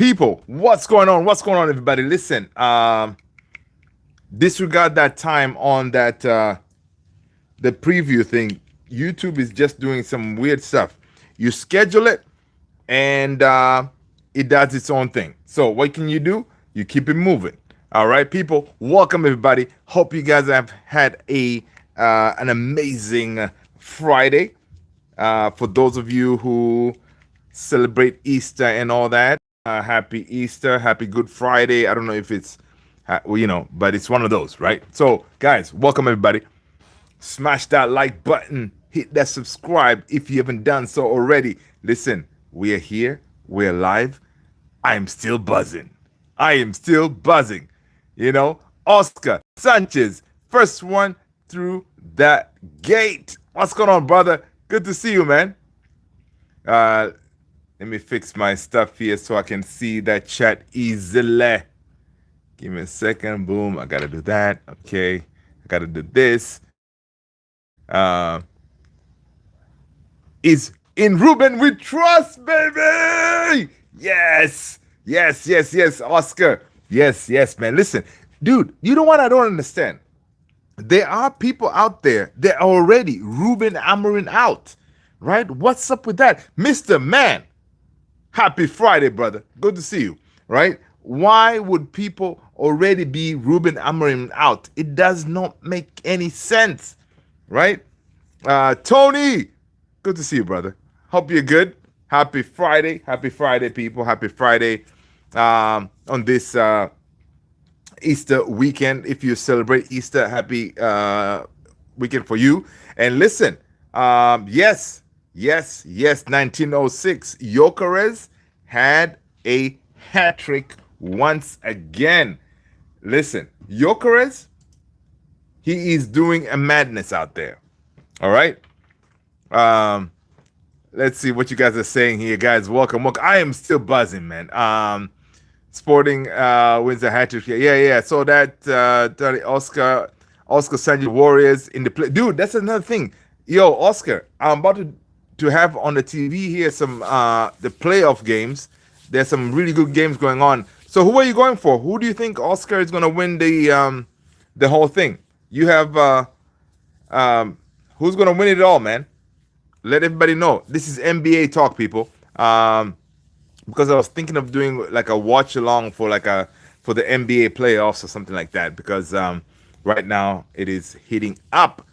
People, what's going on? What's going on, everybody? Listen, disregard that time on that the preview thing. YouTube is just doing some weird stuff. You schedule it, and it does its own thing. So what can you do? You keep it moving. All right, people. Welcome, everybody. Hope you guys have had a an amazing Friday. For those of you who celebrate Easter and all that, happy Easter, happy Good Friday. I don't know if it's, but it's one of those, right? So, guys, welcome everybody. Smash that like button, hit that subscribe if you haven't done so already. Listen, we are here, we're live. I am still buzzing. I am still buzzing. Oscar Sanchez, first one through that gate. What's going on, brother? Good to see you, man. Let me fix my stuff here so I can see that chat easily. Give me a second. Boom. I got to do that. Okay. I got to do this. Is in Ruben we trust, baby. Yes. Yes, Oscar. Yes, man. Listen, dude, you know what I don't understand? There are people out there that are already Ruben Amorim out, right? What's up with that? Mr. Man, happy Friday, brother. Good to see you, right? Why would people already be Ruben Amorim out? It does not make any sense, right? Tony, good to see you, brother. Hope you're good. Happy Friday, people. Happy Friday on this Easter weekend. If you celebrate Easter, happy weekend for you. And listen, yes, 1906, Gyökeres had a hat trick once again. Listen, Gyökeres, he is doing a madness out there. All right. Let's see what you guys are saying here, guys. Welcome. I am still buzzing, man. Sporting wins a hat trick. Yeah. So that Oscar Sanchez Warriors in the play. Dude, that's another thing. Yo, Oscar, I'm about to have on the TV here some the playoff games. There's some really good games going on. So who are you going for? Who do you think Oscar is going to win the whole thing? You have who's going to win it all, man? Let everybody know. This is NBA talk, people. Because I was thinking of doing like a watch along for the NBA playoffs or something like that. Because right now it is heating up.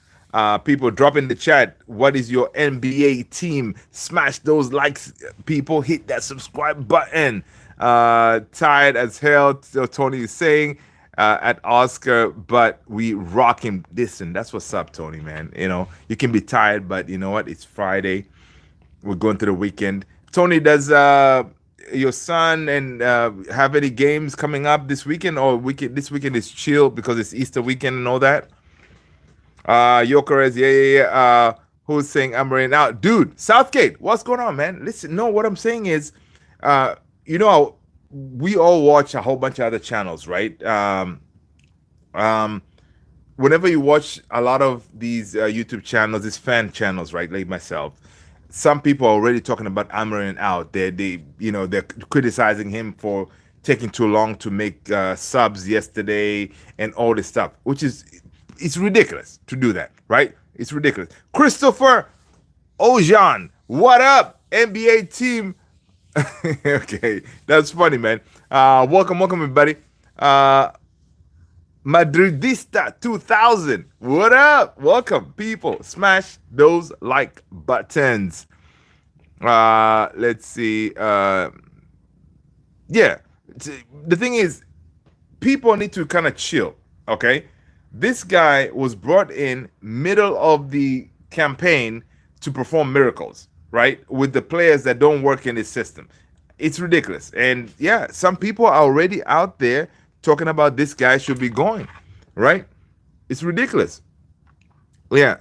People drop in the chat. What is your NBA team? Smash those likes, people. Hit that subscribe button. Tired as hell. So Tony is saying at Oscar, but we rock him. Listen, that's what's up, Tony, man. You can be tired, but you know what? It's Friday. We're going through the weekend. Tony, does your son and have any games coming up this weekend, or this weekend is chill because it's Easter weekend and all that? Gyökeres, yeah. Who's saying Amorim out? Dude, Southgate, what's going on, man? Listen, no, what I'm saying is, we all watch a whole bunch of other channels, right? Whenever you watch a lot of these YouTube channels, these fan channels, right, like myself, some people are already talking about Amorim out. They're criticizing him for taking too long to make subs yesterday and all this stuff, which is it's ridiculous to do that, right? It's ridiculous. Christopher Ojan, what up, NBA team? Okay, that's funny, man. Welcome, everybody. Madridista 2000, what up? Welcome, people. Smash those like buttons. Let's see. Yeah, the thing is, people need to kind of chill, okay? This guy was brought in middle of the campaign to perform miracles, right? With the players that don't work in his system. It's ridiculous. And yeah, some people are already out there talking about this guy should be going, right? It's ridiculous. Yeah.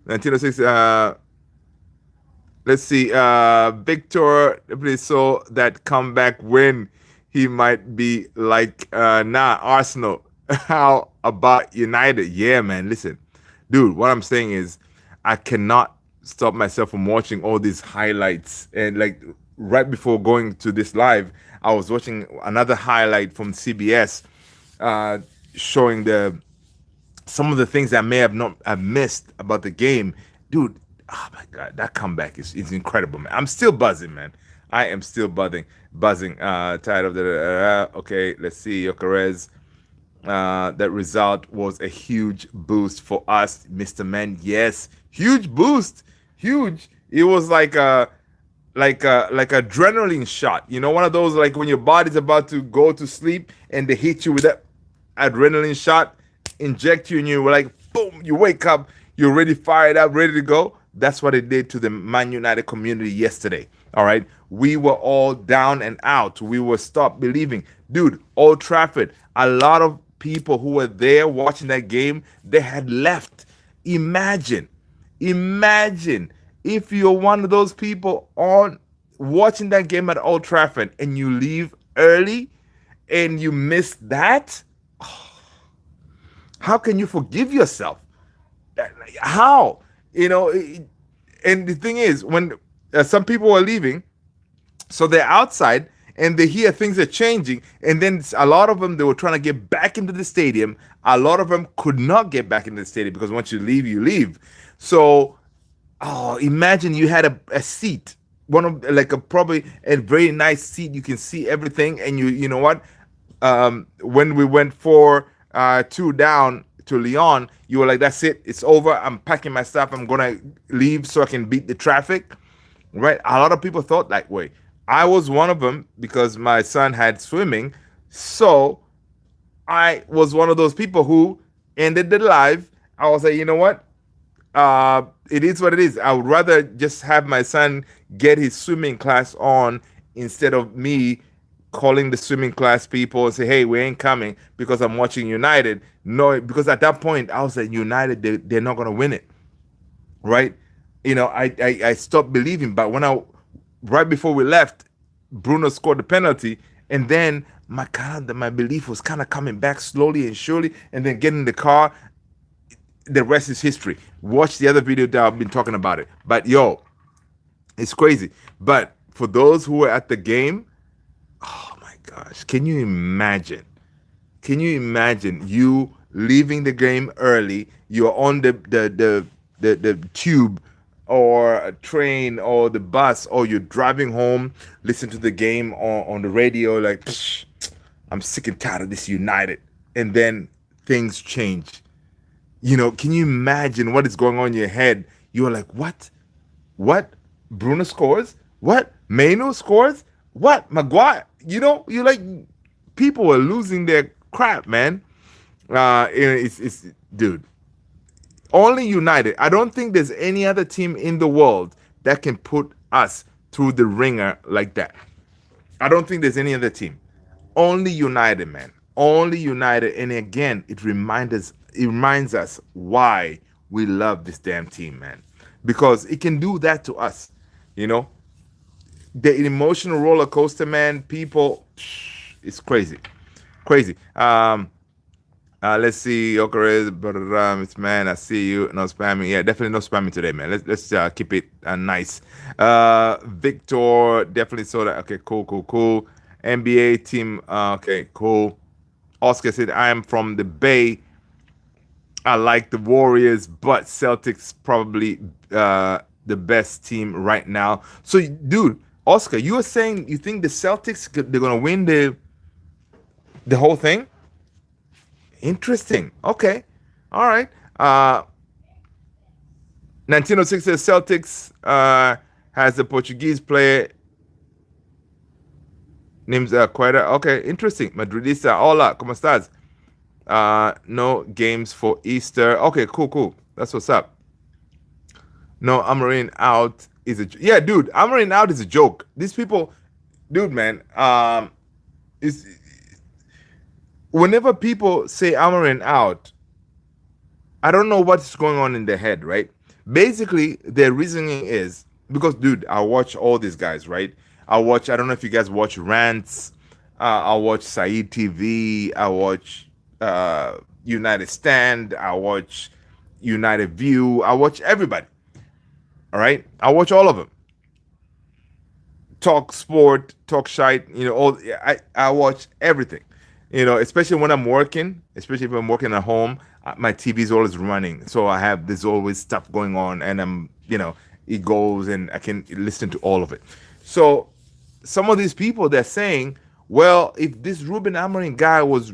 1906. Let's see. Victor, so that comeback win, he might be like, Arsenal. How about United? Yeah, man. Listen, dude, what I'm saying is I cannot stop myself from watching all these highlights and like right before going to this live, I was watching another highlight from CBS, uh, showing the some of the things I may have not have missed about the game, dude. Oh my god, that comeback is incredible, man. I'm still buzzing, man. I am still buzzing. Tired of the okay. Let's see, Yokerez. That result was a huge boost for us, Mr. Man. Yes, huge boost, huge. It was like adrenaline shot. You know, one of those like when your body's about to go to sleep and they hit you with that adrenaline shot, inject you, and you're like, boom, you wake up, you're ready, fired up, ready to go. That's what it did to the Man United community yesterday. All right. We were all down and out. We were stopped believing. Dude, Old Trafford, a lot of people who were there watching that game, they had left. Imagine, imagine if you're one of those people on watching that game at Old Trafford and you leave early and you miss that. How can you forgive yourself? How? You know, and the thing is, when some people are leaving, so they're outside and they hear things are changing, and then a lot of them they were trying to get back into the stadium. A lot of them could not get back into the stadium because once you leave, you leave. So, oh, imagine you had a seat, one of like a probably a very nice seat. You can see everything, and you know what? When we went 4-2 down to Lyon, you were like, "That's it, it's over. I'm packing my stuff. I'm gonna leave so I can beat the traffic." Right? A lot of people thought that way. I was one of them because my son had swimming, so I was one of those people who ended the live. I was like, you know what? It is what it is. I would rather just have my son get his swimming class on instead of me calling the swimming class people and say, "Hey, we ain't coming because I'm watching United." No, because at that point I was like, United, they're not gonna win it, right? You know, I stopped believing. But when I right before we left, Bruno scored the penalty, and then my belief was kind of coming back slowly and surely, and then getting in the car. The rest is history. Watch the other video that I've been talking about it. But yo, it's crazy. But for those who were at the game, oh my gosh, can you imagine? Can you imagine you leaving the game early? You're on the tube or a train or the bus, or you're driving home, listen to the game on the radio, like, "Psh, I'm sick and tired of this United." And then things change. You know, can you imagine what is going on in your head? You're like, what? What? Bruno scores? What? Maino scores? What? Maguire? You know, you're like, people are losing their crap, man. It's dude. Only United. I don't think there's any other team in the world that can put us through the ringer like that. I don't think there's any other team. Only United, man. Only United. And again, it reminds us why we love this damn team, man. Because it can do that to us. You know? The emotional roller coaster, man, people, it's crazy. Crazy. Let's see. Okay, it's man. I see you. No spamming. Yeah, definitely no spamming today, man. Let's keep it nice. Victor definitely saw that. Okay, cool. NBA team. Okay, cool. Oscar said, "I am from the Bay. I like the Warriors, but Celtics probably the best team right now." So, dude, Oscar, you were saying you think the Celtics they're gonna win the whole thing? Interesting. Okay. All right. 1906 says Celtics has a Portuguese player named Quetta. Okay, interesting. Madridista. Hola, ¿cómo estás? No games for Easter. Okay, cool. That's what's up. No, Amorim out is yeah, dude. Amorim out is a joke. These people, dude, man. Is whenever people say Amorim out, I don't know what's going on in their head, right? Basically, their reasoning is because, dude, I watch all these guys, right? I don't know if you guys watch Rants. I watch Saeed TV. I watch United Stand. I watch United View. I watch everybody. All right? I watch all of them. talk sport, talk shite. All I watch everything. Especially when I'm working, especially if I'm working at home, my TV is always running, so I have there's always stuff going on, and it goes, and I can listen to all of it. So some of these people they're saying, well, if this Ruben Amorim guy was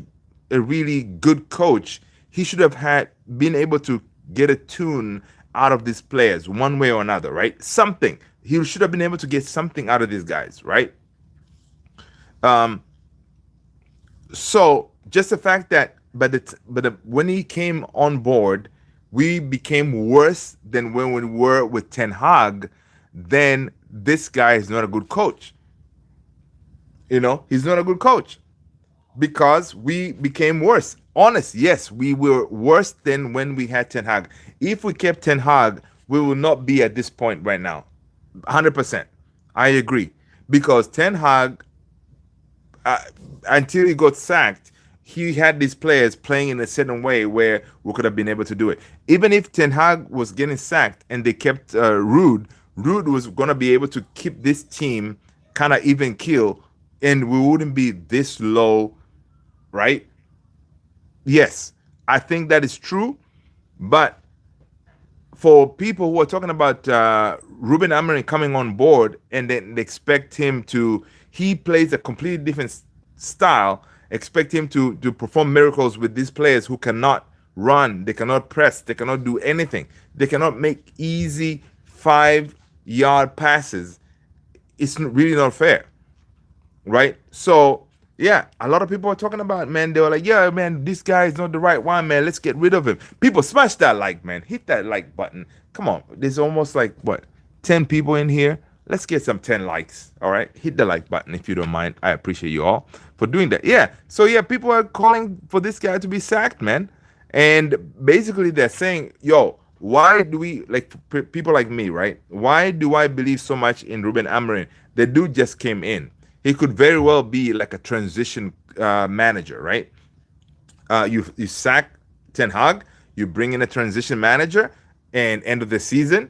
a really good coach, he should have had been able to get a tune out of these players one way or another, right? Something he should have been able to get something out of these guys, right? Um, so just the fact that, when he came on board, we became worse than when we were with Ten Hag. Then this guy is not a good coach. He's not a good coach because we became worse. Honest, yes, we were worse than when we had Ten Hag. If we kept Ten Hag, we will not be at this point right now. 100%. I agree. Because Ten Hag, uh, until he got sacked, he had these players playing in a certain way where we could have been able to do it. Even if Ten Hag was getting sacked and they kept Rude was going to be able to keep this team kind of even kill, and we wouldn't be this low, right? Yes, I think that is true. But for people who are talking about Ruben Amorim coming on board and then they expect him to, he plays a completely different style, expect him to perform miracles with these players who cannot run, they cannot press, they cannot do anything, they cannot make easy 5-yard passes. It's really not fair, right? So yeah, a lot of people are talking about, man, they were like, yeah, man, this guy is not the right one, man, let's get rid of him. People smash that like, man, hit that like button. Come on, there's almost like what, 10 people in here. Let's get some 10 likes. All right, hit the like button if you don't mind. I appreciate you all for doing that. Yeah, so yeah, people are calling for this guy to be sacked, man. And basically they're saying, yo, why do we, like, people like me, right? Why do I believe so much in Ruben Amorim? The dude just came in. He could very well be like a transition manager, right? You sack Ten Hag, you bring in a transition manager, and end of the season,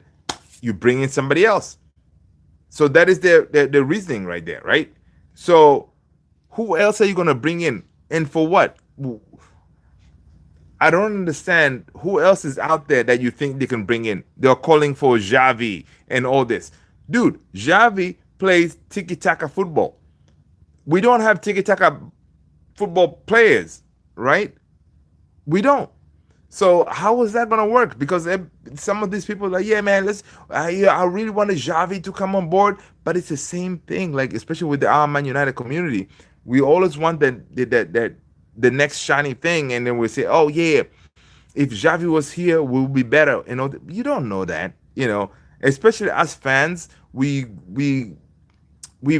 you bring in somebody else. So that is the reasoning right there, right? So who else are you gonna bring in, and for what? I don't understand who else is out there that you think they can bring in. They're calling for Xavi and all this. Dude, Xavi plays tiki-taka football. We don't have tiki-taka football players, right? We don't. So how is that gonna work? Because some of these people are like, yeah, man, I really wanted Xavi to come on board, but it's the same thing. Like, especially with the Our Man United community, we always want that the next shiny thing, and then we say, oh yeah, if Xavi was here, we'll be better. You don't know that. Especially as fans, we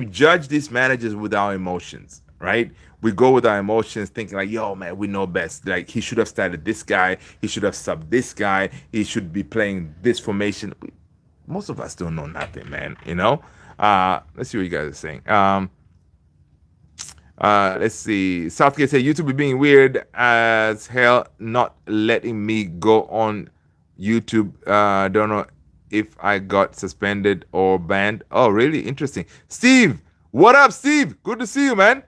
judge these managers with our emotions, right? We go with our emotions thinking like, yo, man, we know best. Like, he should have started this guy. He should have subbed this guy. He should be playing this formation. Most of us don't know nothing, man, Let's see what you guys are saying. Let's see. Southgate said, YouTube is being weird as hell, not letting me go on YouTube. Don't know if I got suspended or banned. Oh, really? Interesting. Steve, what up, Steve? Good to see you, man.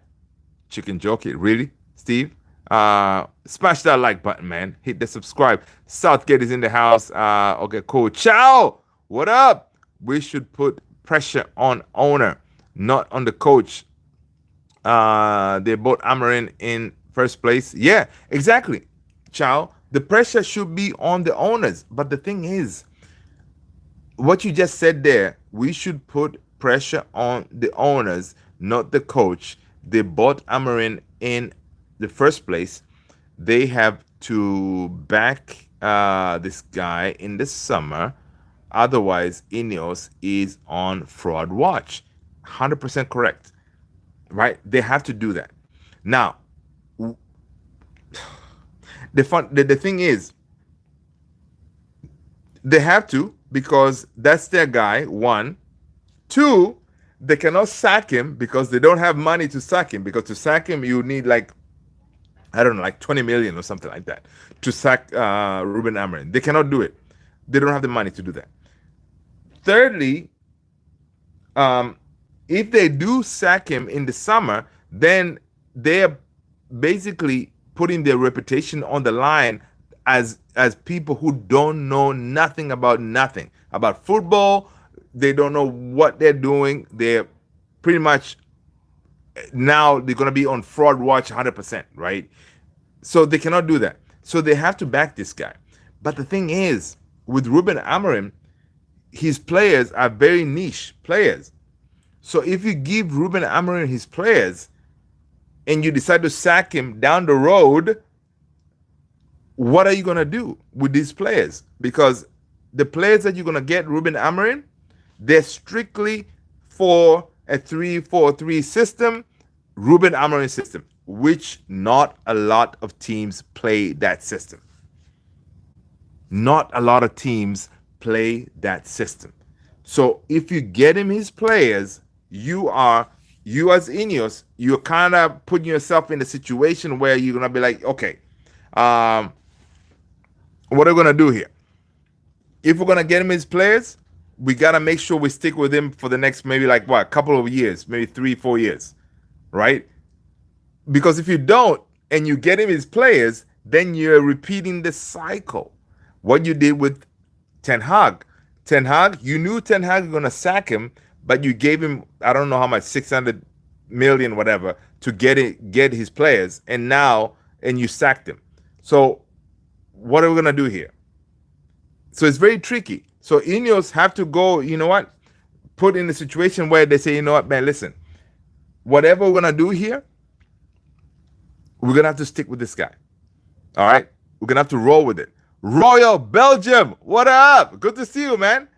Chicken jockey, really, Steve? Smash that like button, man. Hit the subscribe. Southgate is in the house. Okay, cool. Ciao. What up? We should put pressure on owner, not on the coach. They bought Amorim in first place. Yeah, exactly. Ciao. The pressure should be on the owners. But the thing is, what you just said there, we should put pressure on the owners, not the coach. They bought Amorim in the first place. They have to back this guy in the summer. Otherwise, Ineos is on fraud watch. 100% correct. Right? They have to do that. Now, the thing is, they have to, because that's their guy, one. Two, they cannot sack him because they don't have money to sack him. Because to sack him, you need like 20 million or something like that to sack Ruben Amorim. They cannot do it. They don't have the money to do that. Thirdly, If they do sack him in the summer, then they're basically putting their reputation on the line as people who don't know nothing about football. They don't know what they're doing. They're pretty much now they're gonna be on fraud watch 100%, right? So they cannot do that. So they have to back this guy. But the thing is, with Ruben Amorim, his players are very niche players. So if you give Ruben Amorim his players and you decide to sack him down the road, what are you going to do with these players? Because the players that you're going to get, Ruben Amorim, they're strictly for a 3-4-3 system, Ruben Amorim system, which not a lot of teams play that system. Not a lot of teams play that system. So if you get him his players, you as Ineos, you're kind of putting yourself in a situation where you're gonna be like, okay, what are we gonna do here? If we're gonna get him his players, we gotta make sure we stick with him for the next maybe like what, a couple of years, maybe 3-4 years, right? Because if you don't and you get him his players, then you're repeating the cycle. What you did with Ten Hag. Ten Hag, you knew Ten Hag was gonna sack him, but you gave him I don't know how much, 600 million whatever to get his players, and you sacked him. So what are we gonna do here? So it's very tricky. So Ineos have to go, you know what, put in a situation where they say, you know what, man, listen, whatever we're gonna do here, we're gonna have to stick with this guy. All right, we're gonna have to roll with it. Royal Belgium, what up? Good to see you, man.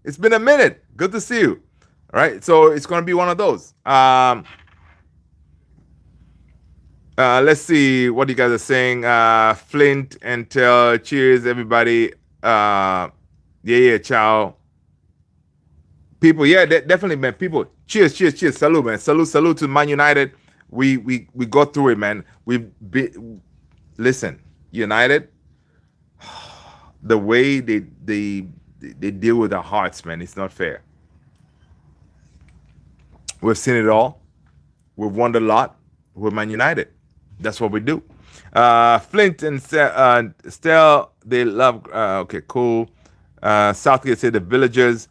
It's been a minute. Good to see you. All right, so it's gonna be one of those. Let's see what you guys are saying. Flint and Tell, cheers, everybody. Yeah, ciao. People, yeah, definitely, man. People, cheers, salute, man. Salute to Man United. We go through it, man. Listen, United. The way they deal with our hearts, man, it's not fair. We've seen it all. We've won a lot. We're Man United. That's what we do. Flint and Stell, they love. Okay, cool. Southgate said the villagers,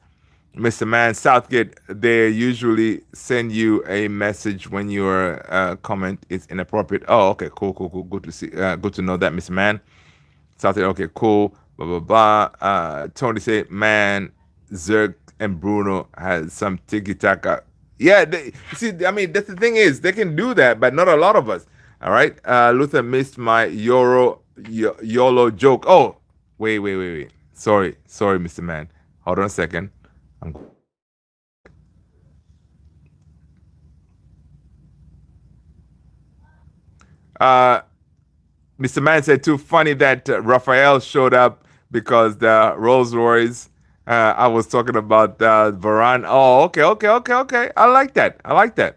Mr. Man, Southgate, they usually send you a message when your comment is inappropriate. Oh, okay, cool. Good to see. Good to know that, Mr. Man. Southgate, okay, cool. Blah blah blah. Tony said, man, Zerg and Bruno had some tiki taka. Yeah, see, I mean, that's the thing is they can do that, but not a lot of us. All right. Luther missed my YOLO joke. Oh, wait. Sorry, Mr. Man. Hold on a second. Mr. Man said too funny that Raphael showed up because the Rolls Royce. I was talking about Varane. Oh, okay. I like that.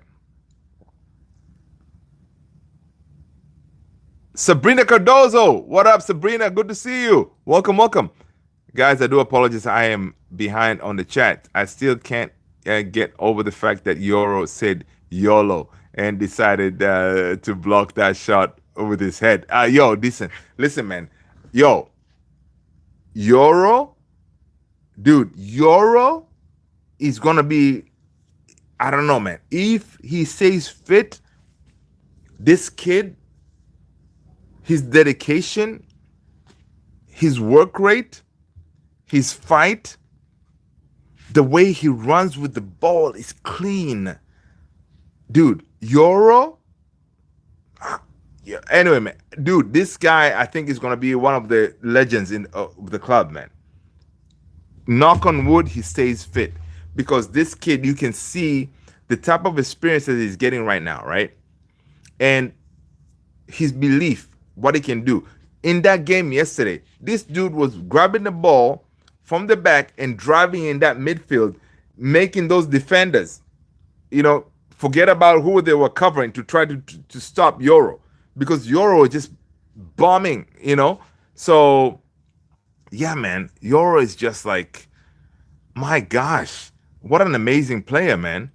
Sabrina Cardozo. What up, Sabrina? Good to see you. Welcome. Guys, I do apologize. I am behind on the chat. I still can't get over the fact that Euro said YOLO and decided to block that shot with his head. Yo, listen, man. Yo, Euro is going to be, I don't know, man. If he stays fit, this kid, his dedication, his work rate, his fight, the way he runs with the ball is clean. Dude, Euro. Yeah. Anyway, man, dude, this guy I think is gonna be one of the legends in the club, man. Knock on wood, he stays fit because this kid, you can see the type of experience that he's getting right now, right? And his belief, what he can do. In that game yesterday, this dude was grabbing the ball from the back and driving in that midfield, making those defenders, forget about who they were covering to try to stop Euro, because Euro is just bombing, So, yeah, man, Euro is just like, my gosh, what an amazing player, man.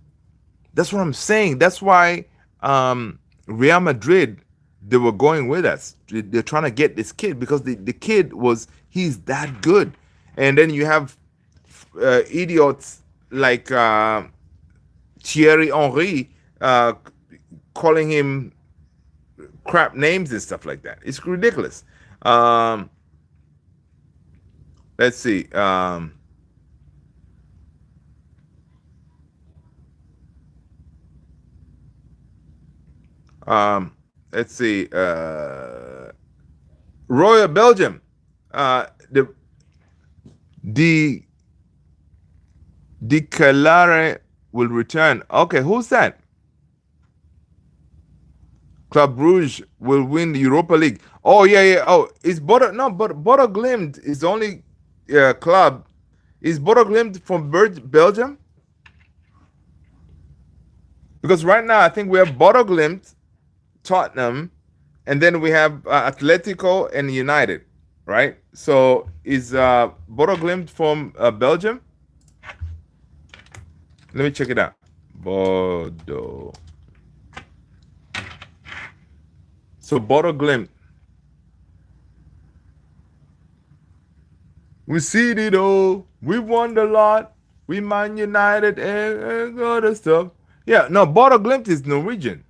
That's what I'm saying. That's why Real Madrid, they were going with us. They're trying to get this kid because the kid he's that good. And then you have idiots like Thierry Henry calling him crap names and stuff like that. It's ridiculous. Um, let's see. Um, let's see. Royal Belgium. The the Calare will return. Okay, who's that? Club Brugge will win the Europa League. Oh yeah, yeah. Oh, is Bodo no? But Bodo Glimt is the only club. Is Bodo Glimt from Belgium? Because right now I think we have Bodo Glimt, Tottenham, and then we have Atletico and United, right? So is Bodo Glimt from Belgium? Let me check it out. Bodo. So Bodo Glimt. We see it all. We won a lot. We Man United and other stuff. Yeah, no, Bodo Glimt is Norwegian.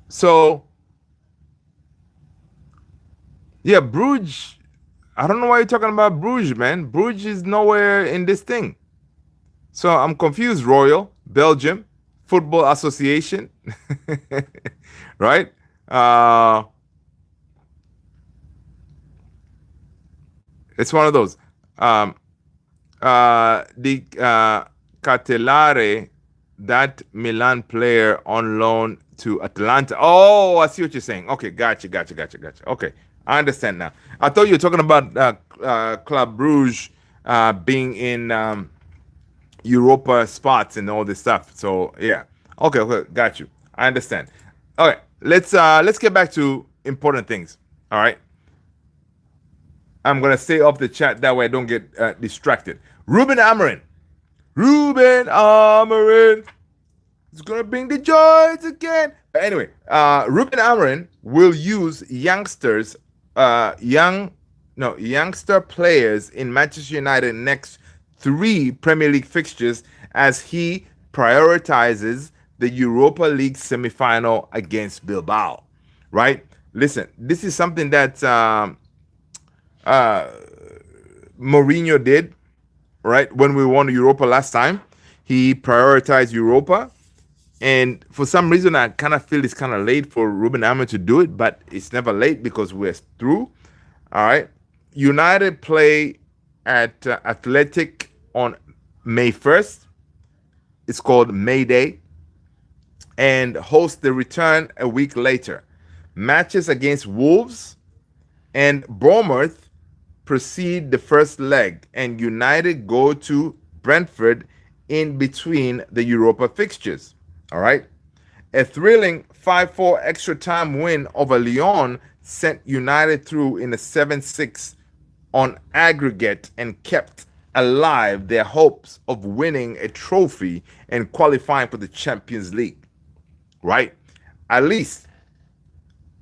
So yeah, Bruges. I don't know why you're talking about Bruges, man. Bruges is nowhere in this thing. So I'm confused. Royal Belgium Football Association, right? It's one of those. The Catelare, that Milan player on loan to Atlanta. Oh, I see what you're saying. Okay, gotcha. Okay, I understand now. I thought you were talking about Club Bruges being in Europa spots and all this stuff. So yeah, okay, got you. I understand. Okay, let's get back to important things. All right, I'm gonna stay off the chat that way I don't get distracted. Ruben Amorim is gonna bring the joys again. But anyway, Ruben Amorim will use youngster players in Manchester United next 3 Premier League fixtures as he prioritizes the Europa League semi-final against Bilbao. Right? Listen, this is something that Mourinho did, right? When we won Europa last time, he prioritized Europa. And for some reason, I kind of feel it's kind of late for Ruben Amorim to do it, but it's never late because we're through. All right. United play at Athletic on May 1st. It's called May Day. And host the return a week later. Matches against Wolves and Bournemouth precede the first leg, and United go to Brentford in between the Europa fixtures. All right. A thrilling 5-4 extra time win over Lyon sent United through in a 7-6 on aggregate and kept alive their hopes of winning a trophy and qualifying for the Champions League. Right? At least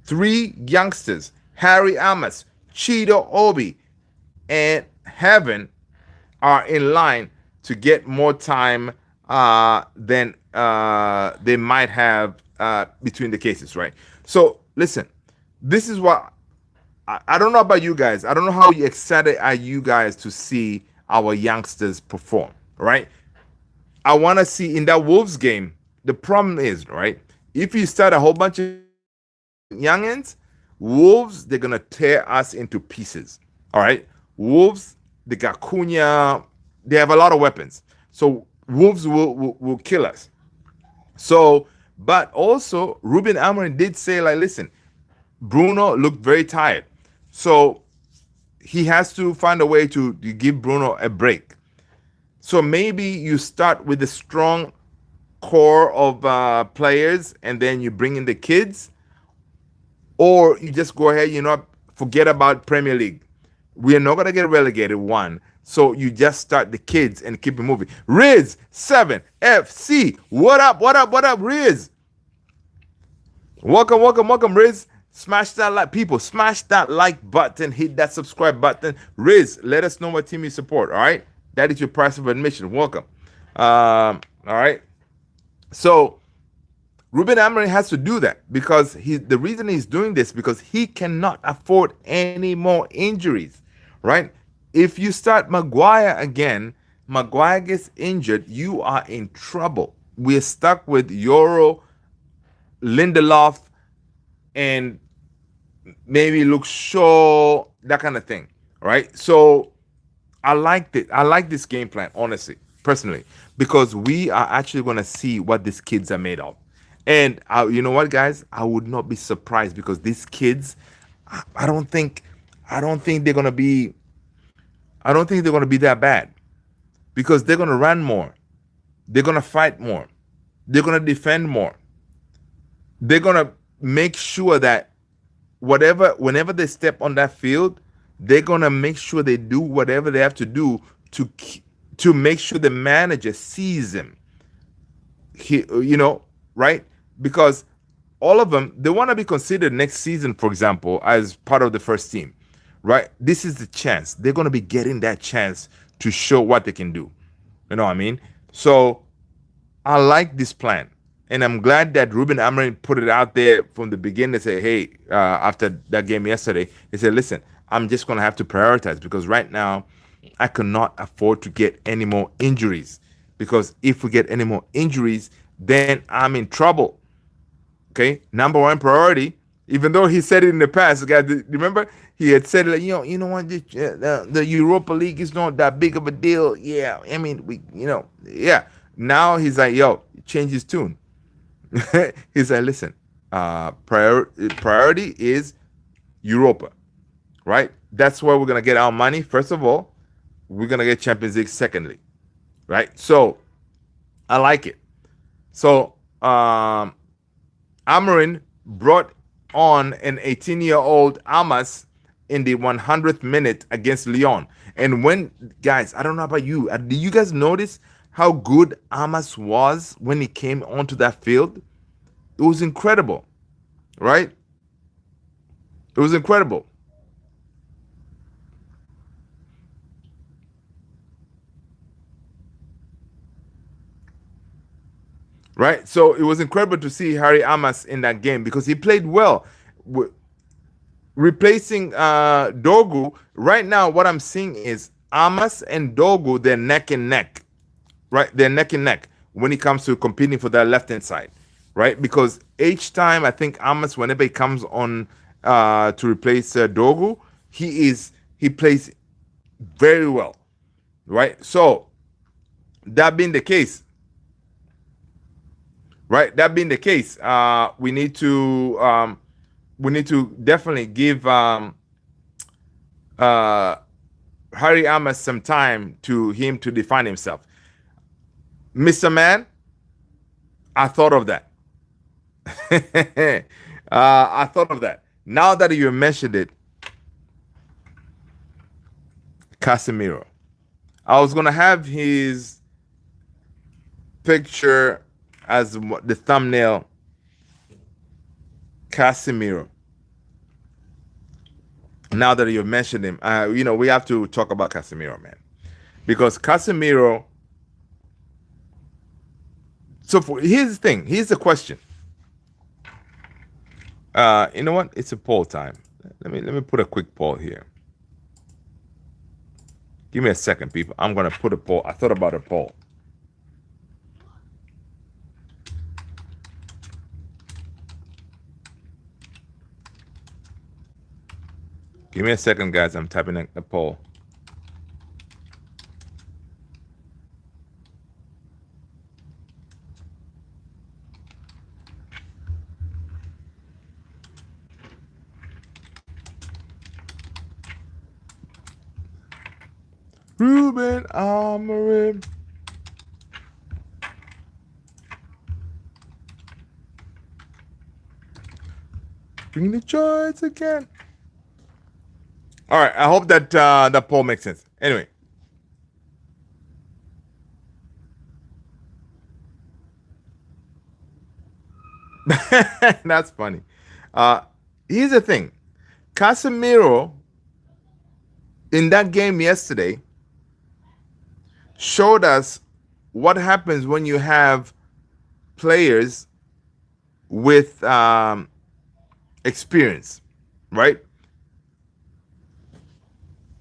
3 youngsters, Harry Amos, Chido Obi, and Heaven, are in line to get more time than they might have between the cases, right? So listen, this is what I don't know about you guys. I don't know how excited are you guys to see our youngsters perform, right? I want to see in that Wolves game. The problem is, right, if you start a whole bunch of youngins, Wolves, they're gonna tear us into pieces. All right, Wolves, they got Cunha, they have a lot of weapons. So Wolves will kill us. So, but also Ruben Amorim did say, like, listen, Bruno looked very tired. So he has to find a way to give Bruno a break. So maybe you start with a strong core of players and then you bring in the kids, or you just go ahead, forget about Premier League. We are not going to get relegated, one. So you just start the kids and keep it moving. Riz 7FC. What up? What up? What up, Riz? Welcome, welcome, welcome, Riz. Smash that like, people. Smash that like button. Hit that subscribe button. Riz, let us know what team you support. All right, that is your price of admission. Welcome. All right. So Ruben Amorim has to do that because the reason he's doing this because he cannot afford any more injuries, right? If you start Maguire again, Maguire gets injured, you are in trouble. We're stuck with Euro, Lindelof, and maybe Luke Shaw, that kind of thing, right? So I liked it. I like this game plan, honestly, personally, because we are actually going to see what these kids are made of. And you know what, guys? I would not be surprised because these kids, I don't think, I don't think they're going to be, I don't think they're going to be that bad because they're going to run more, they're going to fight more, they're going to defend more, they're going to make sure that whenever they step on that field, they're going to make sure they do whatever they have to do to make sure the manager sees them. Right? Because all of them, they want to be considered next season, for example, as part of the first team, right? This is the chance. They're going to be getting that chance to show what they can do. You know what I mean? So I like this plan. And I'm glad that Ruben Amorim put it out there from the beginning to say, hey, after that game yesterday, he said, listen, I'm just going to have to prioritize because right now I cannot afford to get any more injuries. Because if we get any more injuries, then I'm in trouble. Okay, number one priority. Even though he said it in the past, guys, remember he had said like, you know what, the Europa League is not that big of a deal. Yeah, I mean yeah. Now he's like, yo, change his tune. He's like, listen, priority is Europa, right? That's where we're gonna get our money. First of all, we're gonna get Champions League. Secondly, right? So I like it. So Amorim brought on an 18-year-old Amas in the 100th minute against Lyon. And when, guys, I don't know about you, did you guys notice how good Amas was when he came onto that field? It was incredible, right? It was incredible. Right? So it was incredible to see Harry Amas in that game because he played well. Replacing Dogu, right now what I'm seeing is Amas and Dogu, they're neck and neck. Right? They're neck and neck when it comes to competing for that left-hand side. Right? Because each time I think Amas, whenever he comes on to replace Dogu, he plays very well. Right? So that being the case, right? That being the case, we need to definitely give Harry Amas some time to him to define himself. Mr. Man, I thought of that. I thought of that. Now that you mentioned it, Casemiro. I was gonna have his picture as the thumbnail. Casemiro. Now that you mentioned him, we have to talk about Casemiro, man, because Casemiro. So here's the thing. Here's the question. You know what? It's a poll time. Let me put a quick poll here. Give me a second, people. I'm gonna put a poll. I thought about a poll. Give me a second, guys. I'm typing a poll. Ruben Amorim. Bring the joys again. All right. I hope that that poll makes sense. Anyway, That's funny. Uh, Here's the thing: Casemiro in that game yesterday showed us what happens when you have players with experience, right?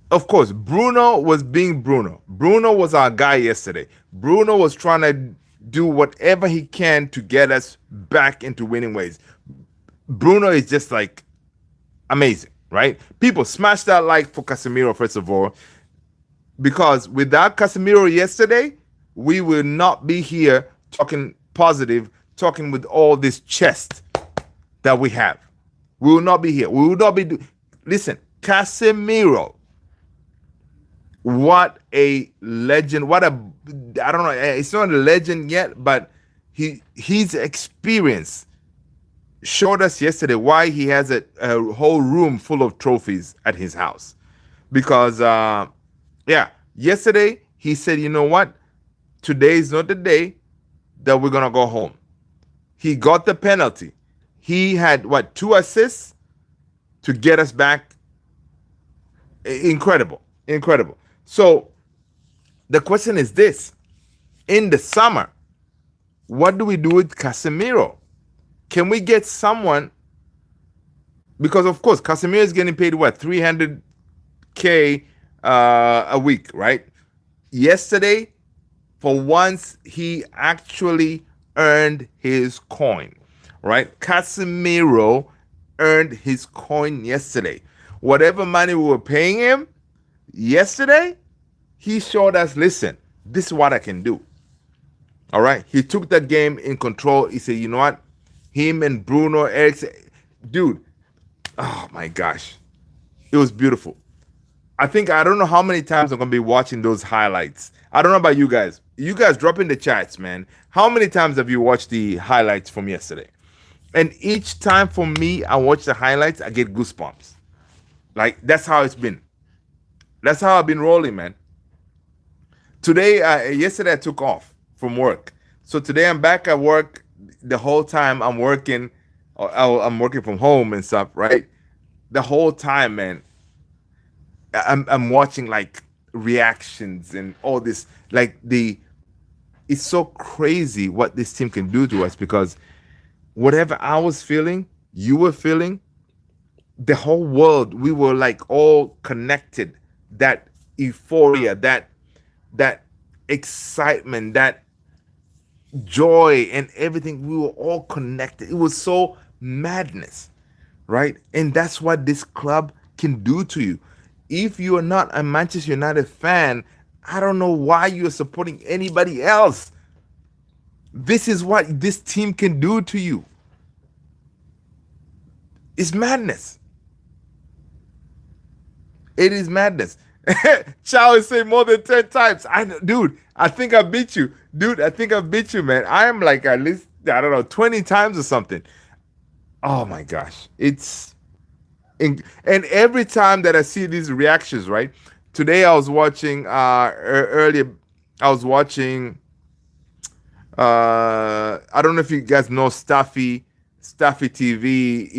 Of course, Bruno was being Bruno. Bruno was our guy yesterday. Bruno was trying to do whatever he can to get us back into winning ways. Bruno is just like amazing, right? People smash that like for Casemiro, first of all, because without Casemiro yesterday, we will not be here talking positive, talking with all this chest that we have. We will not be here. We will not be. Listen, Casemiro, what a legend! What a I don't know. It's not a legend yet, but his experience showed us yesterday why he has a whole room full of trophies at his house. Because yeah, yesterday he said, you know what? Today is not the day that we're gonna go home. He got the penalty. He had what, 2 assists to get us back. Incredible, incredible. So the question is this: in the summer, what do we do with Casemiro? Can we get someone? Because of course, Casemiro is getting paid what, 300K a week, right? Yesterday, for once, he actually earned his coin, right? Casemiro earned his coin yesterday. Whatever money we were paying him yesterday, he showed us, listen, this is what I can do. All right. He took the game in control. He said, you know what? Him and Bruno, Ericsson, dude, oh my gosh. It was beautiful. I don't know how many times I'm going to be watching those highlights. I don't know about you guys. You guys drop in the chats, man. How many times have you watched the highlights from yesterday? And each time for me, I watch the highlights, I get goosebumps. Like, that's how it's been. That's how I've been rolling, man. Yesterday I took off from work. So today I'm back at work. The whole time I'm working, I'm working from home and stuff, right? The whole time, man, I'm watching like reactions and all this. It's so crazy what this team can do to us, because whatever I was feeling, you were feeling, the whole world, we were like all connected. That euphoria, that excitement, that joy and everything, we were all connected. It was so madness, right? And that's what this club can do to you. If you are not a Manchester United fan, I don't know why you're supporting anybody else. This is what this team can do to you. It's madness. It is madness. Chow is saying more than 10 times. Dude, I think I beat you. Dude, I think I beat you, man. I am like at least, I don't know, 20 times or something. Oh my gosh. And every time that I see these reactions, right? Today I was watching, earlier, I was watching, I don't know if you guys know Staffy TV.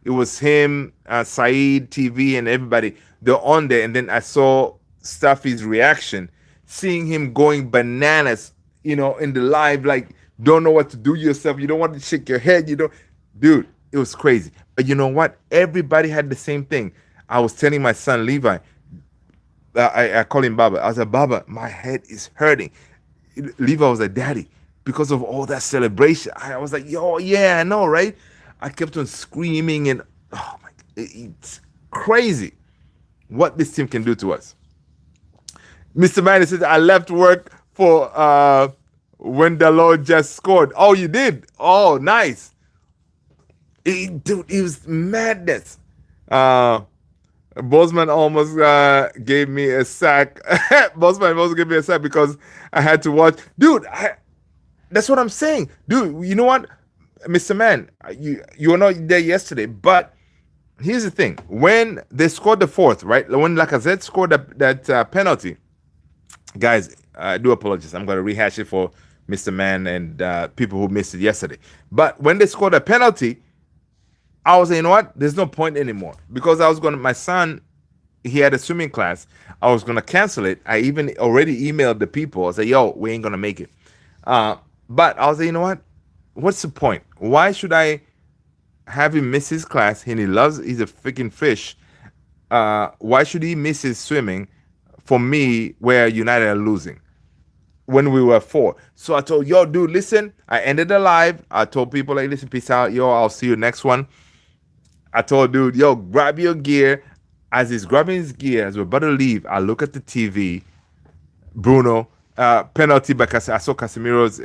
It was him, Saeed TV, and everybody. They're on there, and then I saw Staffy's reaction, seeing him going bananas, in the live, like, don't know what to do yourself. You don't want to shake your head. Dude, it was crazy. But you know what? Everybody had the same thing. I was telling my son Levi, I call him Baba. I was like, Baba, my head is hurting. Levi was like, Daddy, because of all that celebration. I was like, yo, yeah, I know, right? I kept on screaming, and oh my God, it's crazy what this team can do to us. Mr. Manny says, I left work for when the Lord just scored. Oh, you did? Oh, nice. Dude, it was madness. Bosman almost gave me a sack. Bosman almost gave me a sack because I had to watch. Dude, that's what I'm saying. Dude, you know what? Mr. Man, you were not there yesterday, but here's the thing. When they scored the fourth, right? When Lacazette scored that penalty, guys, I do apologize. I'm going to rehash it for Mr. Man, and people who missed it yesterday. But when they scored a penalty, I was like, you know what? There's no point anymore because I was going to, my son, he had a swimming class. I was going to cancel it. I even already emailed the people. I said, yo, we ain't going to make it. But I was like, you know what? What's the point? Why should I have him miss his class? And he's a freaking fish. Why should he miss his swimming for me where United are losing when we were four? So I told, yo, dude, listen, I ended the live. I told people, like, listen, peace out. Yo, I'll see you next one. I told dude, yo, grab your gear. As he's grabbing his gear, as we're about to leave, I look at the TV. Bruno, penalty because I saw Casemiro's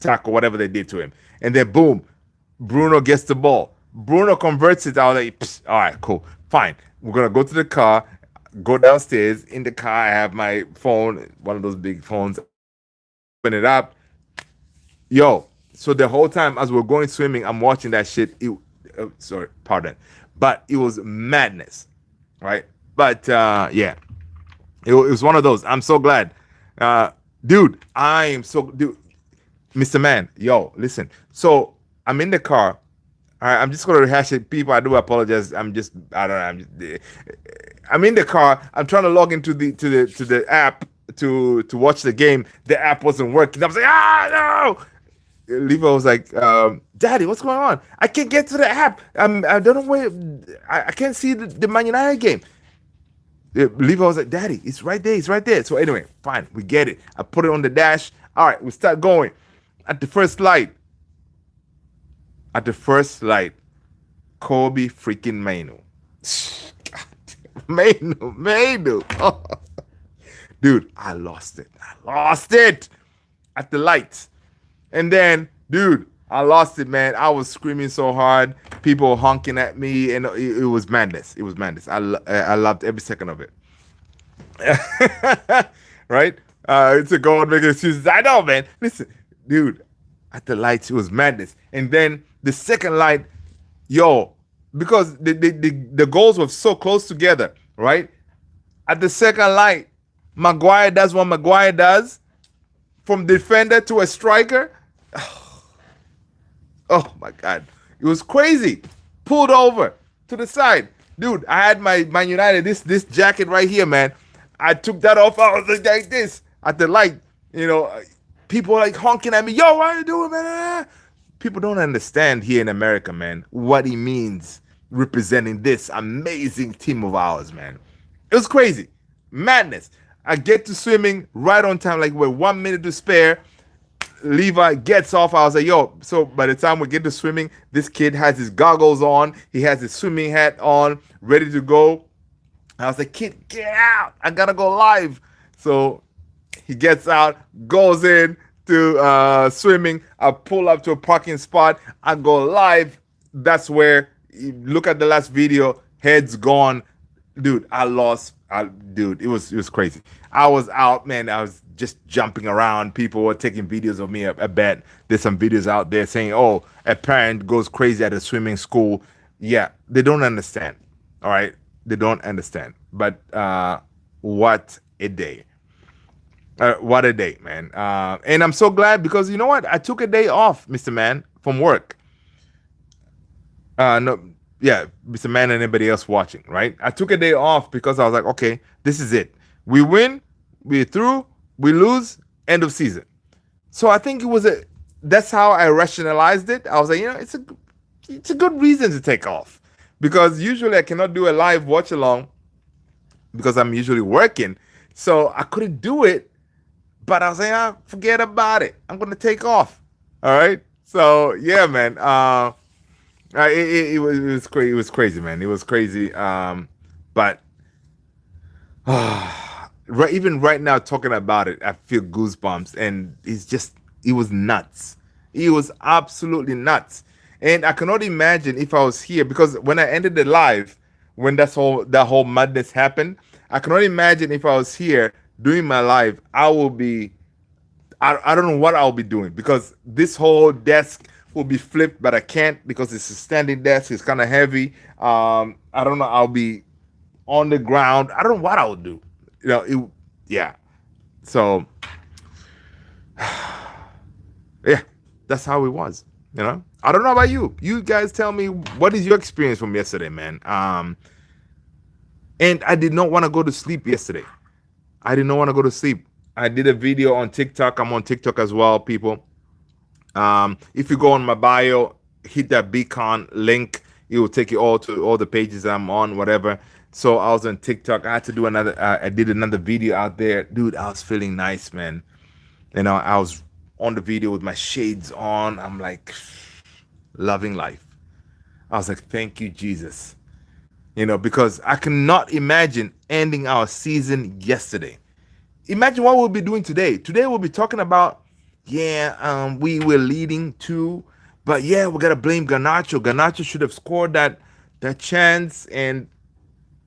tackle, whatever they did to him. And then boom, Bruno gets the ball. Bruno converts it. I was like, all right, cool, fine. We're going to go to the car, go downstairs. In the car, I have my phone, one of those big phones. Open it up. Yo, so the whole time as we're going swimming, I'm watching that shit. Sorry, pardon. But it was madness, right? But yeah, it was one of those. I'm so glad. Dude, dude, Mr. Man, yo, listen. So I'm in the car. All right, I'm just gonna rehash it. People, I do apologize. I don't know. I'm in the car. I'm trying to log into the app to watch the game. The app wasn't working. I was like, no. Levi was like, Daddy, what's going on? I can't get to the app. I don't know where. I can't see the Man United game. Levi was like, Daddy, it's right there. It's right there. So anyway, fine. We get it. I put it on the dash. All right, we start going. At the first light, Kobe freaking Mainu. Mainu. Oh. Dude, I lost it. At the lights. And then, dude, I lost it, man. I was screaming so hard. People honking at me, and it was madness. It was madness. I loved every second of it. Right? It's a go and make excuses. I know, man. Listen, dude, at the lights, it was madness. And then the second light, yo, because the goals were so close together, right? At the second light, Maguire does what Maguire does, from defender to a striker. Oh my God. It was crazy. Pulled over to the side. Dude, I had my Man United, this jacket right here, man. I took that off. I was like this at the light. You know, people like honking at me. Yo, what are you doing, man? People don't understand here in America, man, what it means representing this amazing team of ours, man. It was crazy. Madness. I get to swimming right on time, like with 1 minute to spare. Levi gets off. I was like, yo, so by the time we get to swimming, this kid has his goggles on. He has his swimming hat on, ready to go. I was like, kid, get out. I got to go live. So he gets out, goes in to swimming. I pull up to a parking spot. I go live. That's where, look at the last video, head's gone. Dude, I lost. Dude, it was crazy. I was out, man. I was just jumping around. People were taking videos of me. I bet there's some videos out there saying, oh, a parent goes crazy at a swimming school. Yeah, they don't understand. All right? They don't understand. But what a day. What a day, man. And I'm so glad because you know what? I took a day off, Mr. Man, from work. No, yeah, Mr. Man and anybody else watching, right? I took a day off because I was like, okay, this is it. We win, we're through, we lose, end of season. So I think that's how I rationalized it. I was like, you know, it's a good reason to take off because usually I cannot do a live watch along because I'm usually working. So I couldn't do it, but I was like, forget about it. I'm going to take off. All right. So yeah, man. It was crazy. It was crazy, man. It was crazy. But even right now, talking about it, I feel goosebumps, and it was nuts. It was absolutely nuts, and I cannot imagine if I was here because when I ended the live, when that whole madness happened, I cannot imagine if I was here doing my live. I will be. I don't know what I'll be doing because this whole desk will be flipped, but I can't because it's a standing desk. It's kind of heavy. I don't know. I'll be on the ground. I don't know what I'll do. You know, yeah. So That's how it was. You know. I don't know about you. You guys tell me what is your experience from yesterday, man. And I did not want to go to sleep yesterday. I did not want to go to sleep. I did a video on TikTok. I'm on TikTok as well, people. If you go on my bio, hit that beacon link, it will take you all to all the pages I'm on, whatever. So I was on TikTok. I had to do another. I did another video out there, dude. I was feeling nice, man. You know, I was on the video with my shades on. I'm like loving life. I was like, thank you, Jesus. You know, because I cannot imagine ending our season yesterday. Imagine what we'll be doing today. Today we'll be talking about, yeah, we were leading two, but yeah, we gotta blame Garnacho. Garnacho should have scored that chance and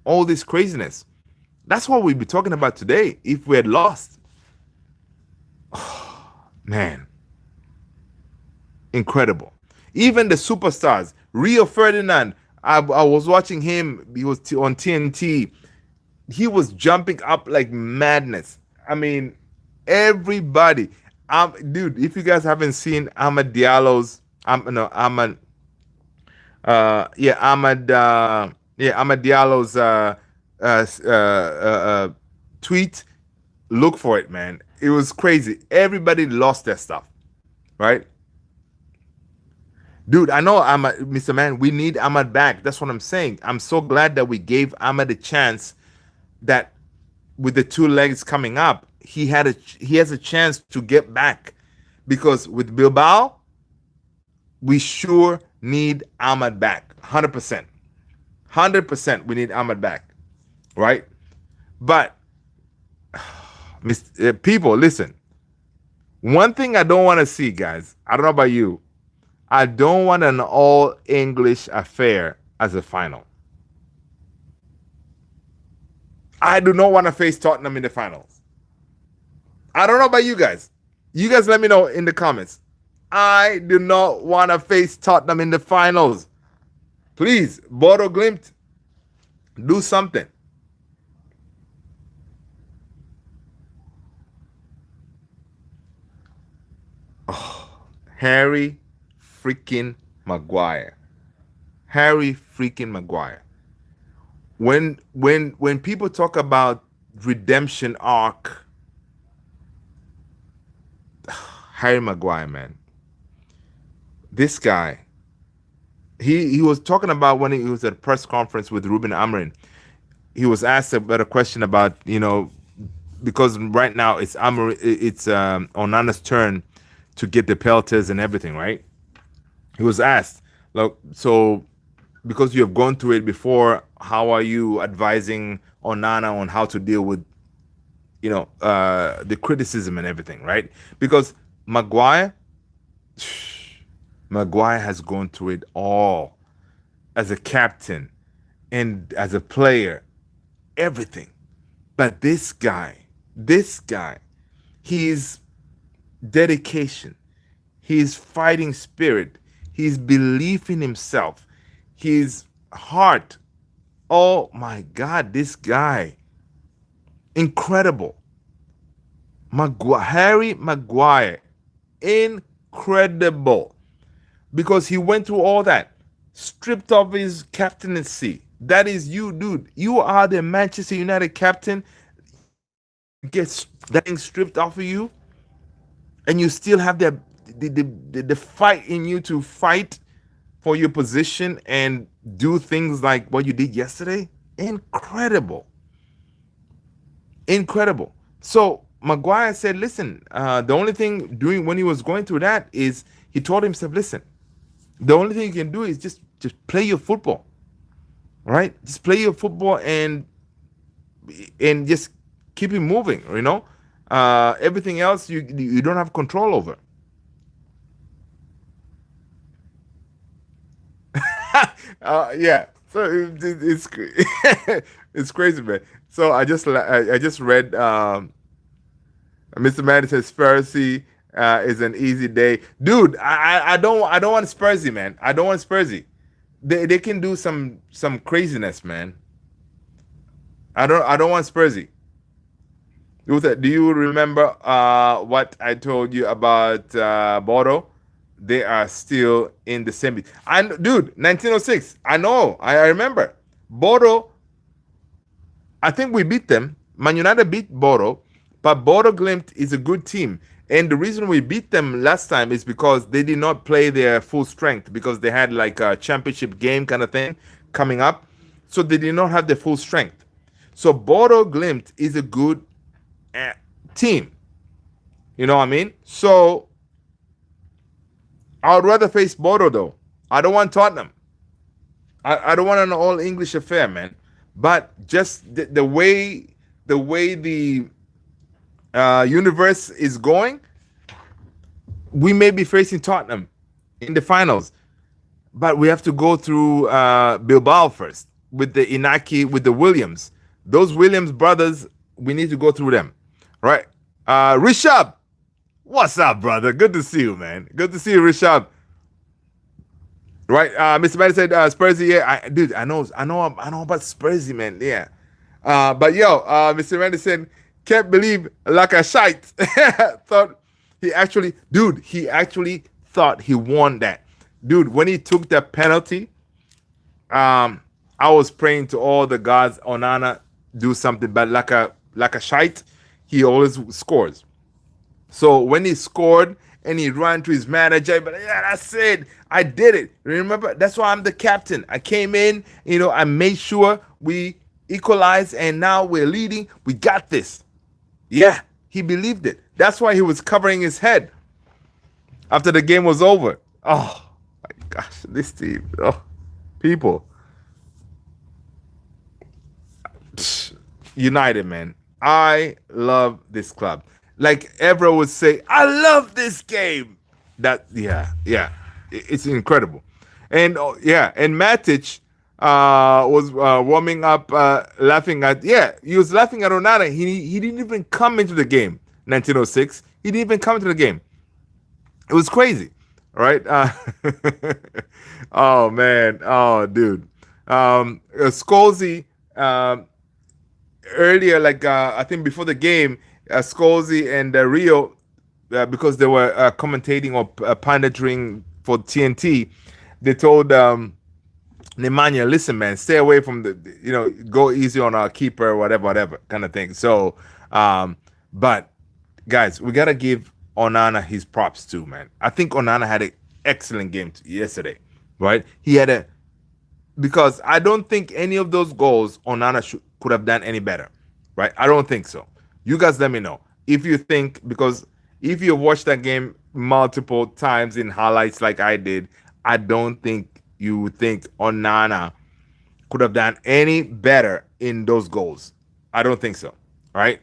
all this craziness. That's what we'll be talking about today if we had lost. Man, incredible. Even the superstars, Rio Ferdinand. I was watching him. He was on TNT. He was jumping up like madness. I mean, everybody. Dude, if you guys haven't seen Ahmad Diallo's, no, Ahmad, Ahmad Diallo's tweet, look for it, man. It was crazy. Everybody lost their stuff, right? Dude, I know Ahmad, Mr. Man, we need Ahmad back. That's what I'm saying. I'm so glad that we gave Ahmad a chance that with the two legs coming up, he has a chance to get back. Because with Bilbao, we sure need Ahmad back. 100%. 100% we need Ahmad back. Right? But people, listen. One thing I don't want to see, guys, I don't know about you. I don't want an all English affair as a final. I do not want to face Tottenham in the finals. I don't know about you guys. You guys let me know in the comments. I do not want to face Tottenham in the finals. Please, Bodo Glimt, do something. Oh, Harry freaking Maguire. Harry freaking Maguire. When people talk about redemption arc, Harry Maguire, man. This guy, he was talking about when he was at a press conference with Ruben Amorim. He was asked about a question about, you know, because right now it's Onana's turn to get the pelters and everything, right? He was asked, like, so because you have gone through it before, how are you advising Onana on how to deal with, you know, the criticism and everything, right? Because Maguire has gone through it all as a captain and as a player, everything. But this guy, his dedication, his fighting spirit, his belief in himself, his heart. Oh my God, this guy, incredible. Harry Maguire, incredible. Because he went through all that, stripped off his captaincy. That is you, dude. You are the Manchester United captain. Gets that thing stripped off of you, and you still have the fight in you to fight for your position and do things like what you did yesterday. Incredible. Incredible. So Maguire said, listen, the only thing doing when he was going through that is he told himself, listen, the only thing you can do is just play your football, right? Just play your football and just keep it moving, you know? Everything else you don't have control over. Yeah. So it's it's crazy, man. So I just read Mr. Man says Spursy is an easy day, dude. I don't want Spursy, man. I don't want Spursy. They can do some craziness, man. I don't want Spursy. Do you remember what I told you about Bodo? they are still in the semi. And dude, 1906. I know. I remember. Bodo, I think we beat them. Man United beat Bodo, but Bodo Glimt is a good team. And the reason we beat them last time is because they did not play their full strength because they had like a championship game kind of thing coming up. So they did not have the full strength. So Bodo Glimt is a good uh, team. You know what I mean? So I would rather face Bodo though. I don't want Tottenham. I don't want an all English affair, man. But just the way the universe is going, we may be facing Tottenham in the finals, but we have to go through Bilbao first with the Inaki with the Williams. Those Williams brothers, we need to go through them, right? Rishab, what's up, brother? Good to see you, man. Good to see you, Rishab. Right, Mr. Matty said Spursy. Yeah, dude, I know about Spursy, man. Yeah, but yo, Mr. Randy said, can't believe like a shite. Thought he actually thought he won that, dude. When he took that penalty, I was praying to all the gods. Onana do something, but like a shite, he always scores. So when he scored and he ran to his manager, but yeah, that's it. I did it. Remember, that's why I'm the captain. I came in, I made sure we equalized, and now we're leading. We got this. Yeah, he believed it. That's why he was covering his head after the game was over. Oh my gosh, this team. Oh, people. United, man. I love this club. Like Evra would say, I love this game. Yeah, it's incredible. And yeah, and Matic was warming up, laughing at. Yeah, he was laughing at Onana. He didn't even come into the game. 1906. He didn't even come into the game. It was crazy, right? Oh man, oh dude. Scholesy. Earlier, like I think before the game, Scholesy and Rio, because they were commentating or pandering for TNT, they told Nemanja, listen, man, stay away from go easy on our keeper, whatever, kind of thing. So, but guys, we gotta give Onana his props too, man. I think Onana had an excellent game yesterday, right? He had because I don't think any of those goals Onana could have done any better, right? I don't think so. You guys let me know if you think, because if you watched that game multiple times in highlights like I did, I don't think you think Onana could have done any better in those goals. I don't think so, all right?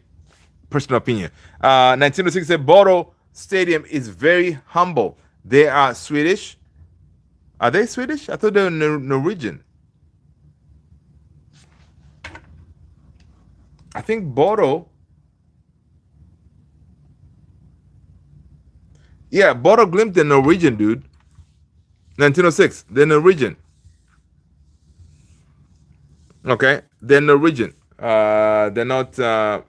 Personal opinion. 1906 said Bodo Stadium is very humble. They are Swedish. Are they Swedish? I thought they were Norwegian. I think Bodo. Yeah, Bodo Glimt, they're Norwegian, dude. 1906, they're Norwegian. Okay, they're Norwegian. They're not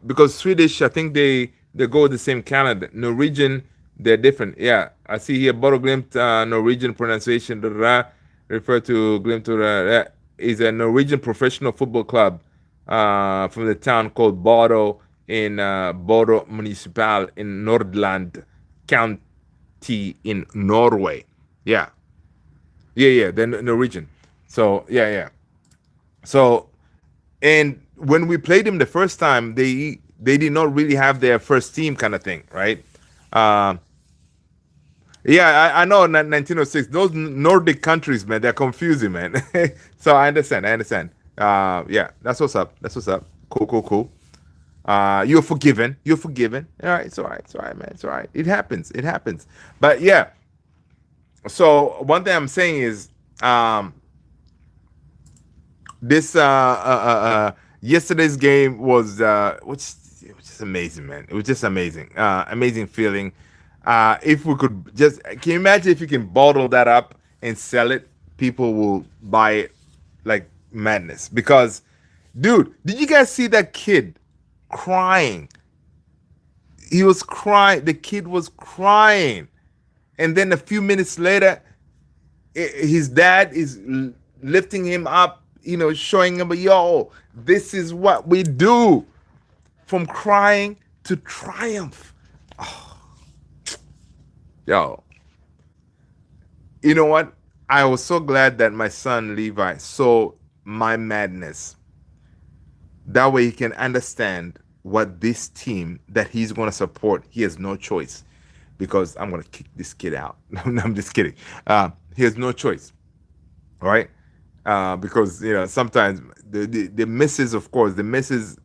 because Swedish. I think they go with the same Canada. Norwegian, they're different. Yeah, I see here Bodo Glimt, Norwegian pronunciation. Refer to Glimt is a Norwegian professional football club from the town called Bodo in Bodo Municipal in Nordland County in Norway. Yeah, they're Norwegian. So yeah. So, and when we played them the first time, they did not really have their first team kind of thing, right? Yeah, I know 1906. Those Nordic countries, man, they're confusing, man. So I understand. Yeah, that's what's up. Cool. You're forgiven. All right, it's all right, man. It's all right. It happens. But yeah. So one thing I'm saying is, this yesterday's game was which is amazing, man. It was just amazing. Amazing feeling. If we could just, can you imagine if you can bottle that up and sell it? People will buy it like madness. Because, dude, did you guys see that kid crying? He was crying. The kid was crying. And then a few minutes later, his dad is lifting him up, showing him, yo, this is what we do, from crying to triumph. Yo, you know what? I was so glad that my son Levi saw my madness. That way he can understand what this team that he's going to support, he has no choice, because I'm going to kick this kid out. No, I'm just kidding. He has no choice. All right. Because, sometimes the missus, of course, the missus,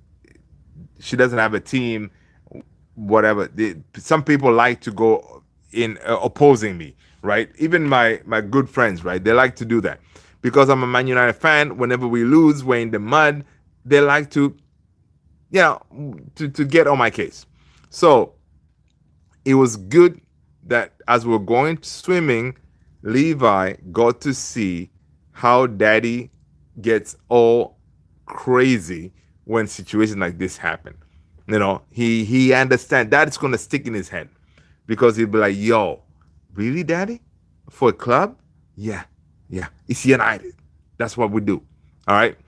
she doesn't have a team, whatever. Some people like to go in opposing me, right? Even my good friends, right? They like to do that because I'm a Man United fan. Whenever we lose, we're in the mud. They like to, to get on my case. So it was good that as we were going swimming, Levi got to see how Daddy gets all crazy when situations like this happen. He understands that it's gonna stick in his head, because he'll be like, "Yo, really, Daddy? For a club? Yeah, yeah. It's United. That's what we do. All right."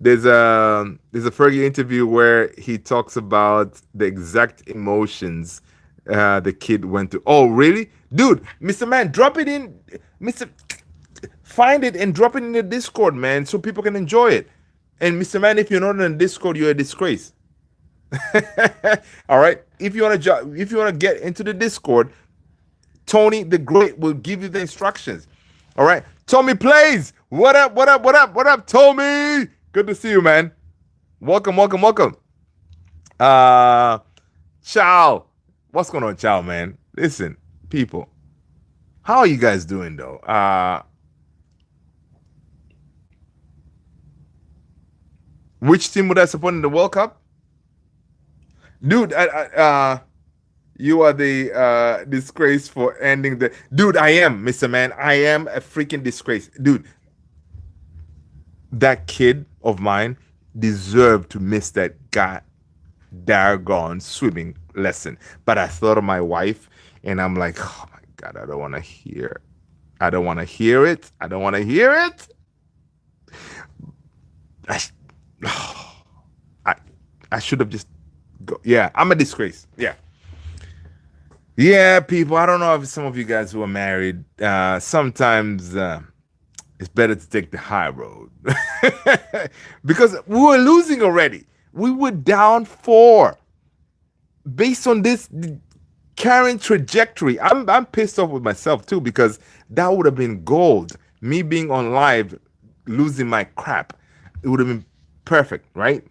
There's a Fergie interview where he talks about the exact emotions the kid went to. Oh, really, dude, Mr. Man, drop it in, Mr. Find it and drop it in the Discord, man, so people can enjoy it. And Mr. Man, if you're not in the Discord, you're a disgrace. All right. If you wanna get into the Discord, Tony the Great will give you the instructions. All right. Tommy plays. What up? What up? What up? What up, Tommy? Good to see you, man. Welcome, welcome, welcome. Uh Chow. What's going on, Chow, man? Listen, people. How are you guys doing though? Which team would I support in the World Cup? Dude, you are the disgrace for ending the. Dude, I am, Mr. Man. I am a freaking disgrace. Dude, that kid of mine deserved to miss that guy doggone swimming lesson. But I thought of my wife and I'm like, oh my God, I don't want to hear. I don't want to hear it. I don't want to hear it. I, I, I should have just go. Yeah, I'm a disgrace. Yeah. Yeah, people. I don't know if some of you guys who are married, sometimes it's better to take the high road because we were losing already. We were down 4. Based on this current trajectory, I'm pissed off with myself too, because that would have been gold. Me being on live, losing my crap, it would have been perfect, right?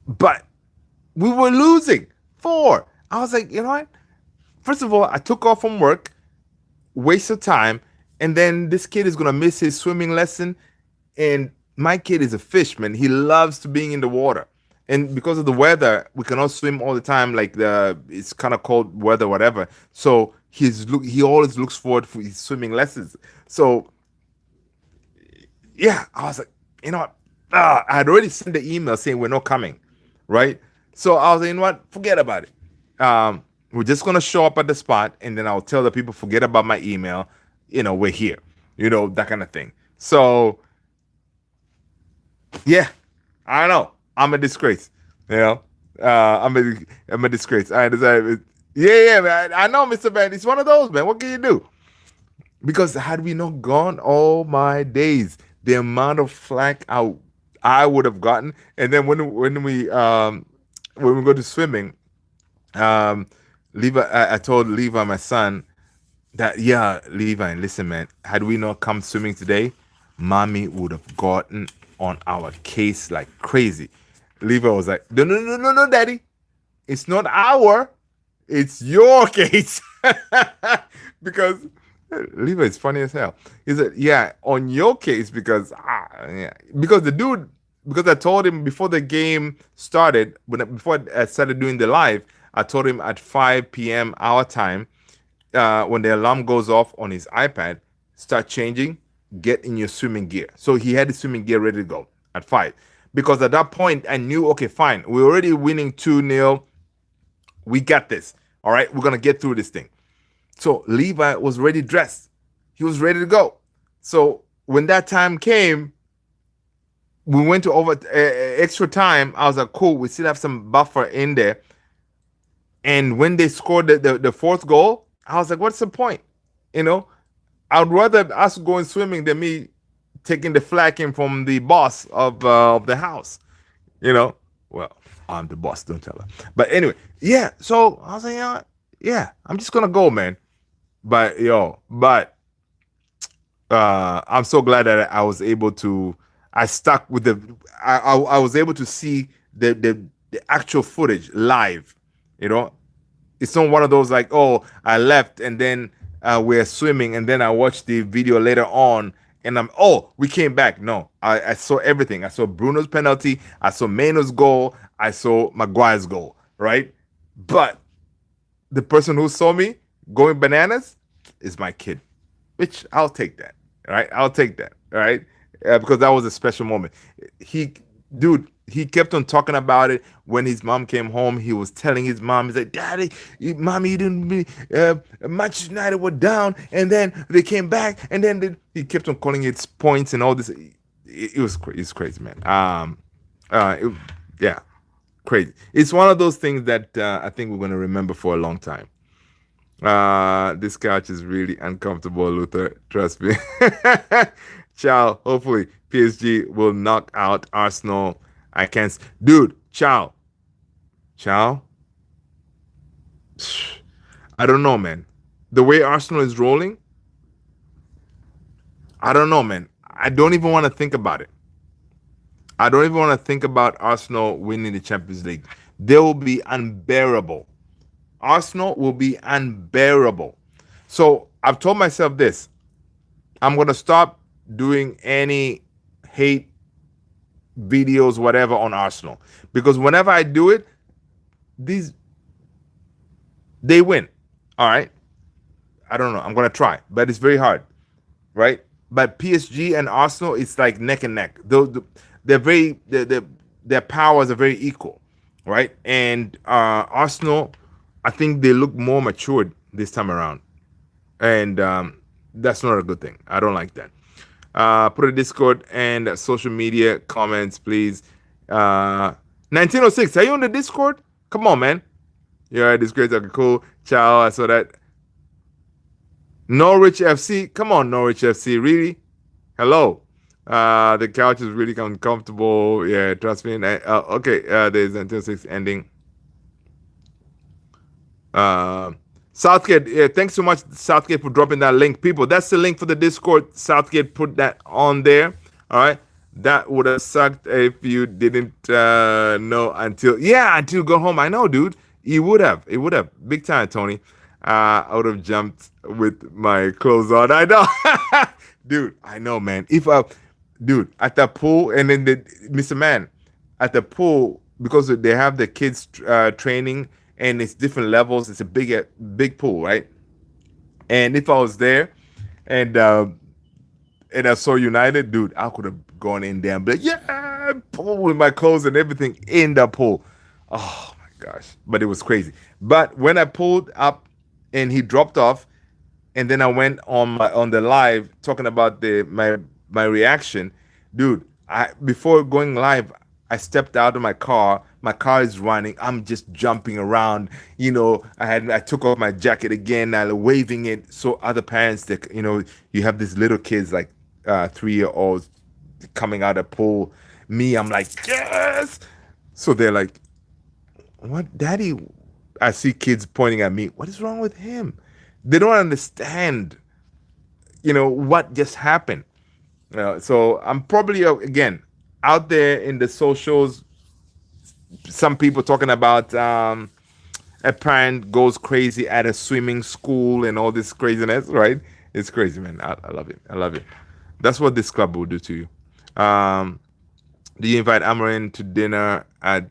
But we were losing 4. I was like, you know what? First of all, I took off from work, waste of time, and then this kid is gonna miss his swimming lesson. And my kid is a fisherman. He loves to being in the water. And because of the weather, we cannot swim all the time. Like it's kind of cold weather, whatever. So he always looks forward for his swimming lessons. So yeah, I was like, you know what? I had already sent the email saying we're not coming, right? So I was like, you know what? Forget about it. We're just gonna show up at the spot, and then I'll tell the people, forget about my email. We're here. That kind of thing. So yeah, I don't know. I'm a disgrace. You know, I'm a disgrace. I decided. Yeah, man. I know, Mr. Man. It's one of those, man. What can you do? Because had we not gone, all my days, the amount of flack I would have gotten. And then when we go to swimming, Levi, I told Levi, my son, that yeah, Levi, listen, man, had we not come swimming today, mommy would have gotten on our case like crazy. Levi was like, no, no, no, no, no, daddy, it's not it's your case. Because Levi is funny as hell. He said, yeah, on your case, because yeah, because the dude, because I told him before the game started, before I started doing the live, I told him at 5 p.m. our time, when the alarm goes off on his iPad, start changing, get in your swimming gear. So he had his swimming gear ready to go at 5. Because at that point, I knew, okay, fine, we're already winning 2-0. We got this. All right, we're going to get through this thing. So Levi was ready dressed. He was ready to go. So when that time came, we went to over extra time. I was like, cool, we still have some buffer in there. And when they scored the fourth goal, I was like, what's the point? You know, I'd rather us going swimming than me taking the flacking from the boss of the house. You know, well, I'm the boss, don't tell her. But anyway, yeah. So I was like, yeah, I'm just gonna go, man. But I'm so glad that I was able to. I stuck with the. I was able to see the actual footage live. You know, it's not one of those like, oh, I left and then we're swimming and then I watched the video later on and we came back. No, I saw everything. I saw Bruno's penalty. I saw Maino's goal. I saw Maguire's goal. Right, but the person who saw me going bananas is my kid, which I'll take that. All right, I'll take that. All right, because that was a special moment. He, dude, he kept on talking about it when his mom came home. He was telling his mom, he's like, "Daddy, mommy, you didn't be, Manchester United were down, and then they came back, and then he kept on calling it points and all this. It was it's crazy, man. Yeah, crazy. It's one of those things that I think we're gonna remember for a long time. This couch is really uncomfortable, Luther. Trust me. Ciao. Hopefully, PSG will knock out Arsenal. I can't. Dude, ciao. Ciao. I don't know, man. The way Arsenal is rolling, I don't know, man. I don't even want to think about it. I don't even want to think about Arsenal winning the Champions League. They will be unbearable. Arsenal will be unbearable. So I've told myself this. I'm going to stop doing any hate videos, whatever, on Arsenal. Because whenever I do it, they win. All right. I don't know. I'm going to try, but it's very hard. Right. But PSG and Arsenal, it's like neck and neck. They're very, their powers are very equal. Right. And Arsenal, I think they look more matured this time around. And that's not a good thing. I don't like that. Put a Discord and social media comments, please. 1906, are you on the Discord? Come on, man. Yeah, this great. Okay, cool. Ciao. I saw that. Norwich FC. Come on, Norwich FC. Really? Hello. The couch is really uncomfortable. Yeah, trust me. Okay, there's 1906 ending. Southgate, yeah, thanks so much, Southgate, for dropping that link. People, that's the link for the Discord. Southgate put that on there. All right. That would have sucked if you didn't know until you go home. I know, dude. You would have. It would have. Big time, Tony. I would have jumped with my clothes on. I know. Dude, I know, man. Dude, at the pool, and then Mr. Man, at the pool, because they have the kids training, and it's different levels. It's a big pool, right? And if I was there, and I saw United, dude, I could have gone in there and be like, yeah, pool with my clothes and everything in the pool. Oh my gosh, but it was crazy. But when I pulled up and he dropped off, and then I went on the live talking about my reaction, dude. Before going live, I stepped out of my car. My car is running. I'm just jumping around. You know, I took off my jacket again. I was waving it so other parents that you have these little kids like 3-year-olds coming out of the pool. Me, I'm like, yes. So they're like, what, Daddy? I see kids pointing at me. What is wrong with him? They don't understand, what just happened. So I'm probably, again, out there in the socials, some people talking about a parent goes crazy at a swimming school and all this craziness, right? It's crazy, man. I love it. I love it. That's what this club will do to you. Do you invite Amorim to dinner at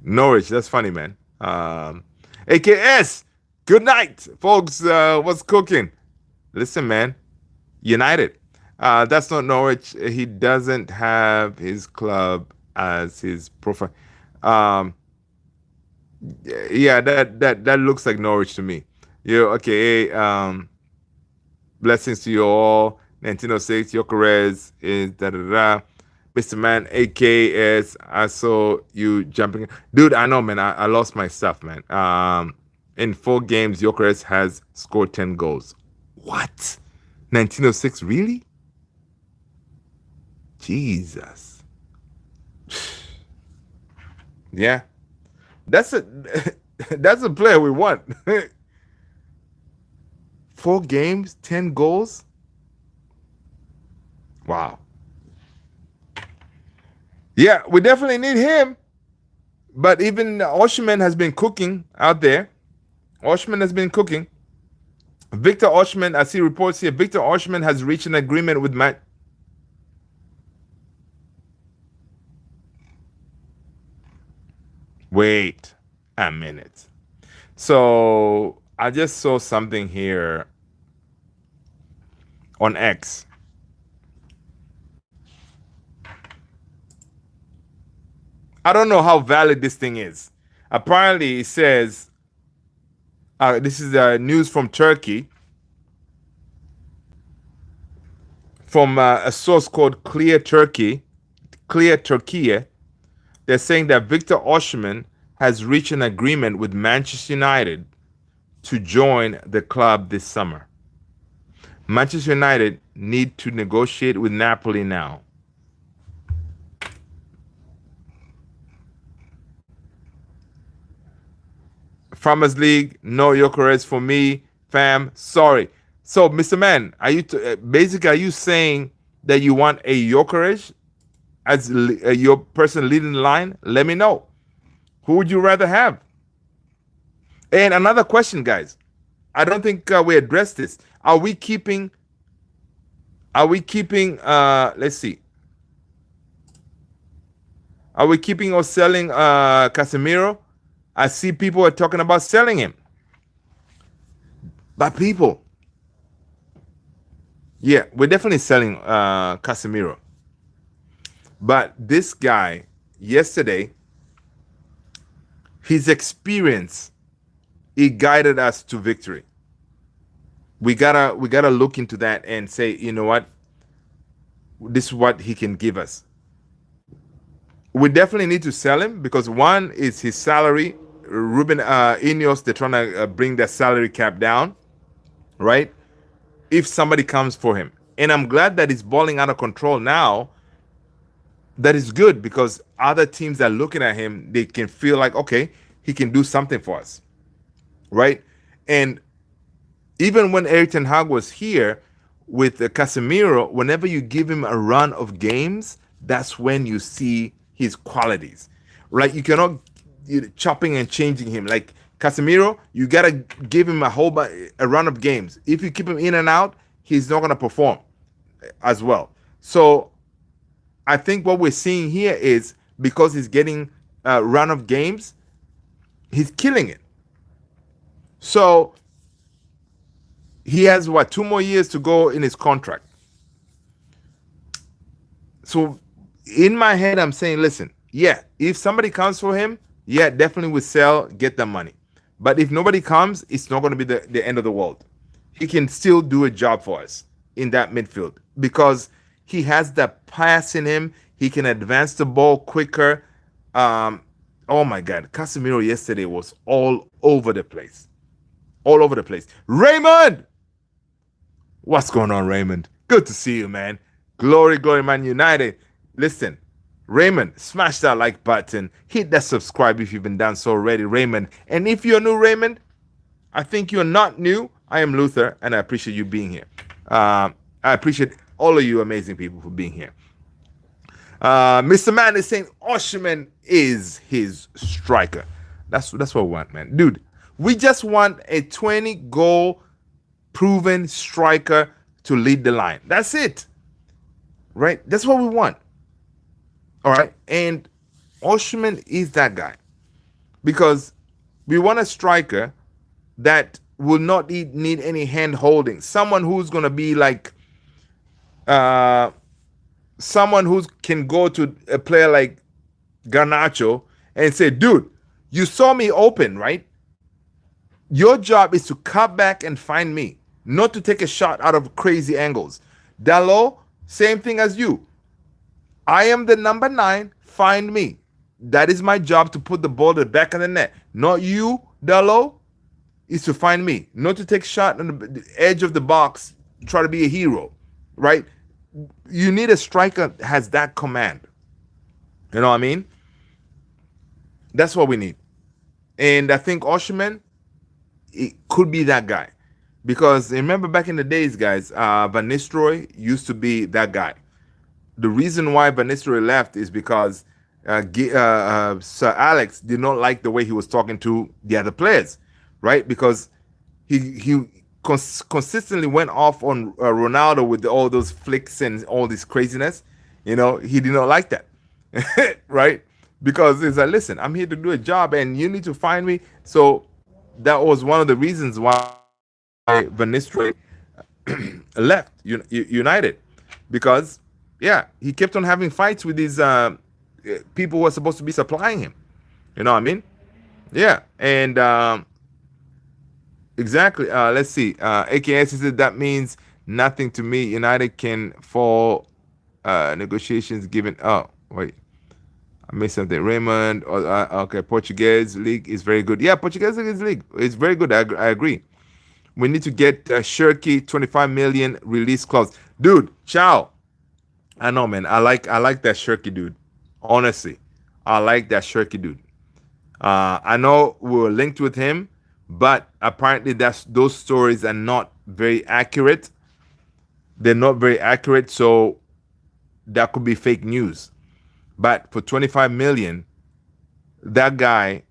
Norwich? That's funny, man. AKS, good night, folks. What's cooking? Listen, man. United. That's not Norwich. He doesn't have his club as his profile. Yeah, that looks like Norwich to me. You okay? Hey, blessings to you all. 1906, Yokerez is da da da. Mr. Man, AKS. I saw you jumping. Dude, I know, man. I lost my stuff, man. In 4 games, Yokerez has scored 10 goals. What? 1906, really? Jesus. Yeah. That's a that's a player we want. 4 games, 10 goals. Wow. Yeah, we definitely need him. But even Oshman has been cooking out there. Oshman has been cooking. Victor Oshman, I see reports here. Victor Oshman has reached an agreement with Matt. Wait a minute. So I just saw something here on X. I don't know how valid this thing is. Apparently, it says this is news from Turkey, from a source called Clear Turkey. They're saying that Victor Osimhen has reached an agreement with Manchester United to join the club this summer. Manchester United need to negotiate with Napoli now. Farmers League, no Yokeres for me, fam. Sorry. So, Mr. Man, are you basically are you saying that you want a Yokeres as your person leading the line? Let me know. Who would you rather have? And another question, guys. I don't think we addressed this. Are we keeping? Are we keeping? Let's see. Are we keeping or selling Casemiro? I see people are talking about selling him. But people, yeah, we're definitely selling Casemiro. But this guy, yesterday, his experience, it guided us to victory. We gotta look into that and say, you know what, this is what he can give us. We definitely need to sell him because one is his salary. Ruben Ineos, they're trying to bring their salary cap down, right? If somebody comes for him, and I'm glad that he's balling out of control now. That is good because other teams are looking at him. They can feel like, okay, he can do something for us, right? And even when Eric Ten Hag was here with Casemiro, whenever you give him a run of games, that's when you see his qualities, right? You cannot chopping and changing him. Like Casemiro, you gotta give him a run of games. If you keep him in and out, he's not gonna perform as well. So I think what we're seeing here is because he's getting a run of games, he's killing it. So he has 2 more years to go in his contract. So in my head, I'm saying, listen, yeah, if somebody comes for him, yeah, definitely we sell, get the money. But if nobody comes, it's not going to be the end of the world. He can still do a job for us in that midfield because he has that pass in him. He can advance the ball quicker. Oh my God, Casemiro yesterday was all over the place. All over the place. Raymond! What's going on, Raymond? Good to see you, man. Glory, glory, man United. Listen, Raymond, smash that like button. Hit that subscribe if you've been done so already, Raymond. And if you're new, Raymond, I think you're not new. I am Luther, and I appreciate you being here. I appreciate all of you amazing people for being here. Mr. Man is saying Osimhen is his striker. That's what we want, man. Dude, we just want a 20-goal proven striker to lead the line. That's it. Right? That's what we want. All right? And Osimhen is that guy. Because we want a striker that will not need any hand holding. Someone who's going to be like someone who can go to a player like Garnacho and say, dude, You saw me open, right? Your job is to cut back and find me, not to take a shot out of crazy angles. Dallo, same thing as you. I am the number 9. Find me. That is my job, to put the ball to the back of the net. Not you, Dallo, is to find me, not to take shot on the edge of the box, try to be a hero, right? You need a striker that has that command. You know what I mean? That's what we need. And I think Osherman, it could be that guy. Because remember back in the days, guys, Van Nistelrooy used to be that guy. The reason why Van Nistelrooy left is because Sir Alex did not like the way he was talking to the other players, right? Because he consistently went off on Ronaldo with all those flicks and all this craziness. You know, he did not like that, right? Because it's like, listen, I'm here to do a job, and you need to find me. So that was one of the reasons why Van Nistelrooy left United, because he kept on having fights with these people who are supposed to be supplying him. You know what I mean? Yeah, and exactly. Let's see. AKS said that means nothing to me. United can fall negotiations given. Oh wait, I missed something. Raymond. Okay, Portuguese league is very good. Yeah, Portuguese league is very good. I agree. We need to get Shirky 25 million release clause, dude. Ciao. I know, man. I like that Shirky dude. Honestly, I like that Shirky dude. I know we were linked with him, but apparently those stories are not very accurate. They're not very accurate, so that could be fake news. But for 25 million, that guy.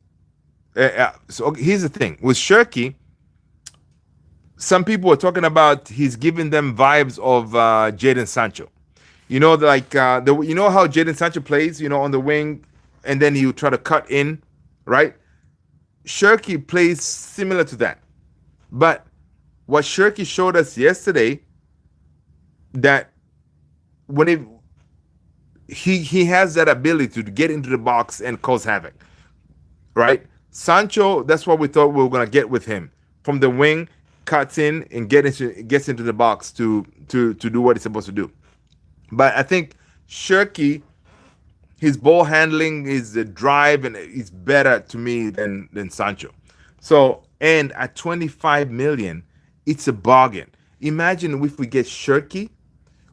So here's the thing with Shirky. Some people are talking about he's giving them vibes of Jadon Sancho. You know, like you know how Jadon Sancho plays, you know, on the wing, and then he would try to cut in, right? Shirky plays similar to that. But what Shirky showed us yesterday, that when he has that ability to get into the box and cause havoc, right? Sancho, that's what we thought we were gonna get with him. From the wing, cuts in and gets into the box to do what he's supposed to do. But I think Shirky, his ball handling, his drive, and is better to me than Sancho. So, and at 25 million, it's a bargain. Imagine if we get Shirky,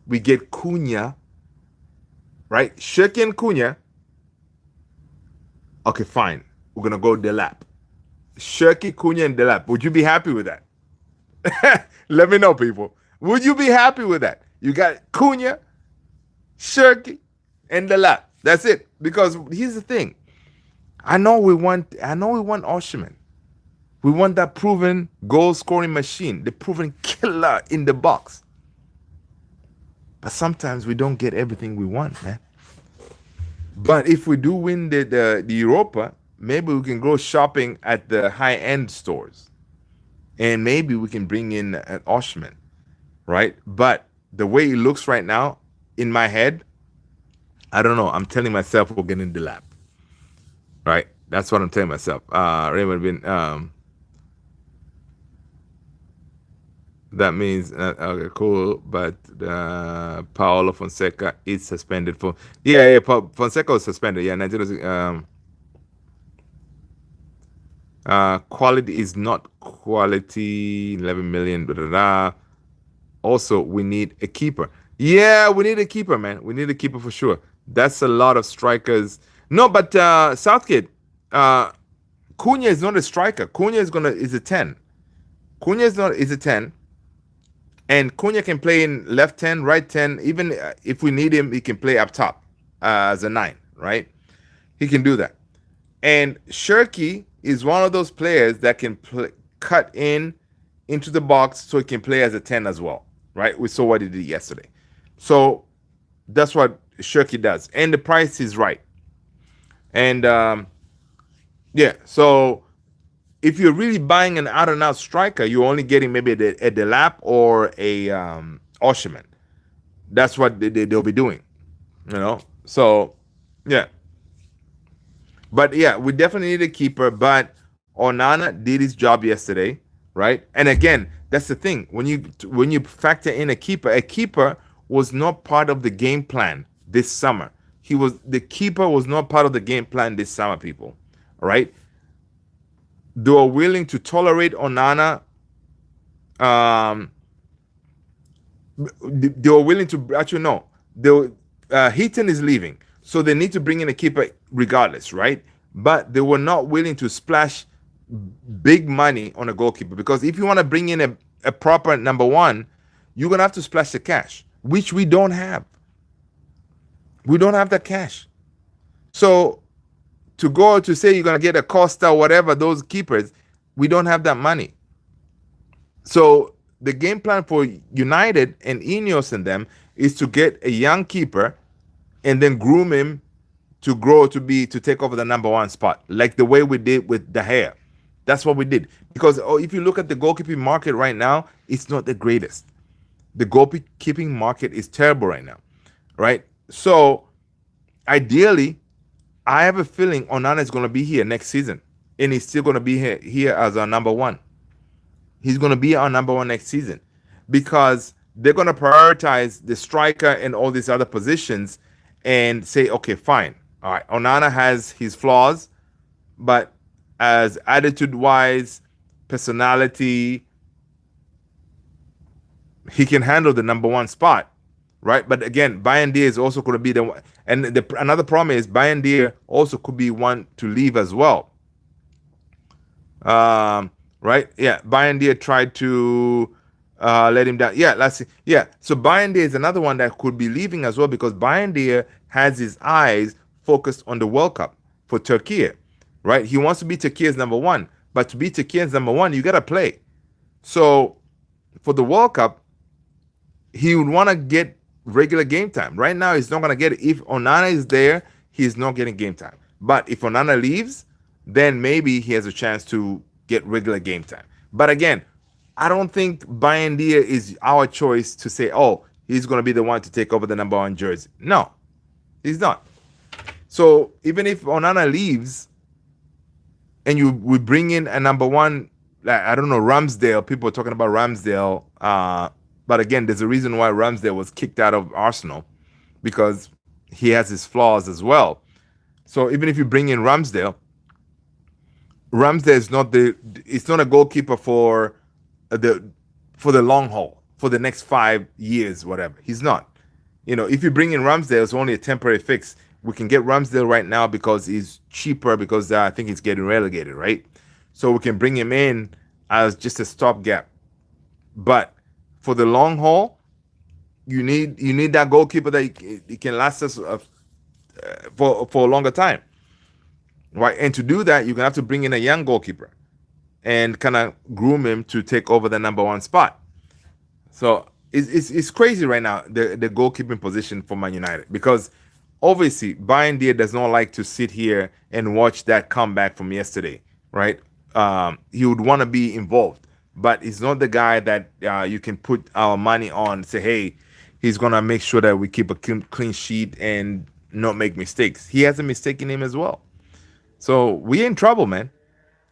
we get Cunha, right? Shirky and Cunha. Okay, fine. We're gonna go Delap. Shirky, Cunha, and Delap. Would you be happy with that? Let me know, people. Would you be happy with that? You got Cunha, Shirky, and Delap. That's it. Because here's the thing. I know we want Osherman. We want that proven goal scoring machine, the proven killer in the box. But sometimes we don't get everything we want, man. But if we do win the Europa, maybe we can go shopping at the high end stores, and maybe we can bring in an Osherman, right? But the way it looks right now, in my head, I don't know. I'm telling myself we're getting the lap, right? That's what I'm telling myself. Raymond been that means okay, cool. But Paolo Fonseca is suspended for Fonseca was suspended. Yeah, Nigeria. Quality is not quality. 11 million. Blah, blah, blah. Also, we need a keeper. Yeah, we need a keeper, man. We need a keeper for sure. That's a lot of strikers. No, but Southgate, Cunha is not a striker. Cunha is a 10. Cunha is a 10. And Cunha can play in left 10, right 10. Even if we need him, he can play up top as a 9, right? He can do that. And Shirky is one of those players that can cut into the box so he can play as a 10 as well, right? We saw what he did yesterday. So that's what Shirky does. And the price is right. And so if you're really buying an out-and-out striker, you're only getting maybe a Delap or a Osherman. That's what they'll be doing, you know? So, yeah. But yeah, we definitely need a keeper. But Onana did his job yesterday, right? And again, that's the thing. When you factor in a keeper was not part of the game plan this summer. The keeper was not part of the game plan this summer, people. All right. They were willing to tolerate Onana. Um, they were willing to actually no. Heaton is leaving, so they need to bring in a keeper regardless, right? But they were not willing to splash big money on a goalkeeper because if you want to bring in a proper number one, you're gonna have to splash the cash, which we don't have. We don't have the cash. So to go to say you're gonna get a Costa, whatever those keepers, we don't have that money. So the game plan for United and Ineos and them is to get a young keeper and then groom him to grow to take over the number one spot, like the way we did with De Gea. That's what we did. Because if you look at the goalkeeping market right now, it's not the greatest. The goalkeeping market is terrible right now, right? So ideally, I have a feeling Onana is going to be here next season, and he's still going to be here as our number one. He's going to be our number one next season because they're going to prioritize the striker and all these other positions and say, okay, fine. All right, Onana has his flaws, but as attitude wise, personality, he can handle the number one spot, right? But again, Bayern is also going to be the one. And another problem is Bayern also could be one to leave as well. Right? Yeah, Bayern tried to let him down. Yeah, let's see. Yeah, so Bayern is another one that could be leaving as well because Bayern has his eyes focused on the World Cup for Turkey, right? He wants to be Turkey's number one, but to be Turkey's number one, you got to play. So for the World Cup, he would want to get regular game time. Right now, he's not going to get it. If Onana is there, he's not getting game time. But if Onana leaves, then maybe he has a chance to get regular game time. But again, I don't think Bayern is our choice to say, oh, he's going to be the one to take over the number one jersey. No, he's not. So even if Onana leaves and we bring in a number one, like, I don't know, Ramsdale, people are talking about Ramsdale. But again, there's a reason why Ramsdale was kicked out of Arsenal because he has his flaws as well. So even if you bring in Ramsdale is not it's not a goalkeeper for the long haul, for the next 5 years, whatever. He's not. If you bring in Ramsdale, it's only a temporary fix. We can get Ramsdale right now because he's cheaper because I think he's getting relegated, right? So we can bring him in as just a stopgap. But for the long haul, you need that goalkeeper that he can last us for a longer time, right? And to do that, you're gonna have to bring in a young goalkeeper and kind of groom him to take over the number one spot. So it's crazy right now, the goalkeeping position for Man United, because obviously Bayern does not like to sit here and watch that comeback from yesterday, right? He would want to be involved, but he's not the guy that you can put our money on, say, hey, he's going to make sure that we keep a clean sheet and not make mistakes. He has a mistake in him as well. So we're in trouble, man.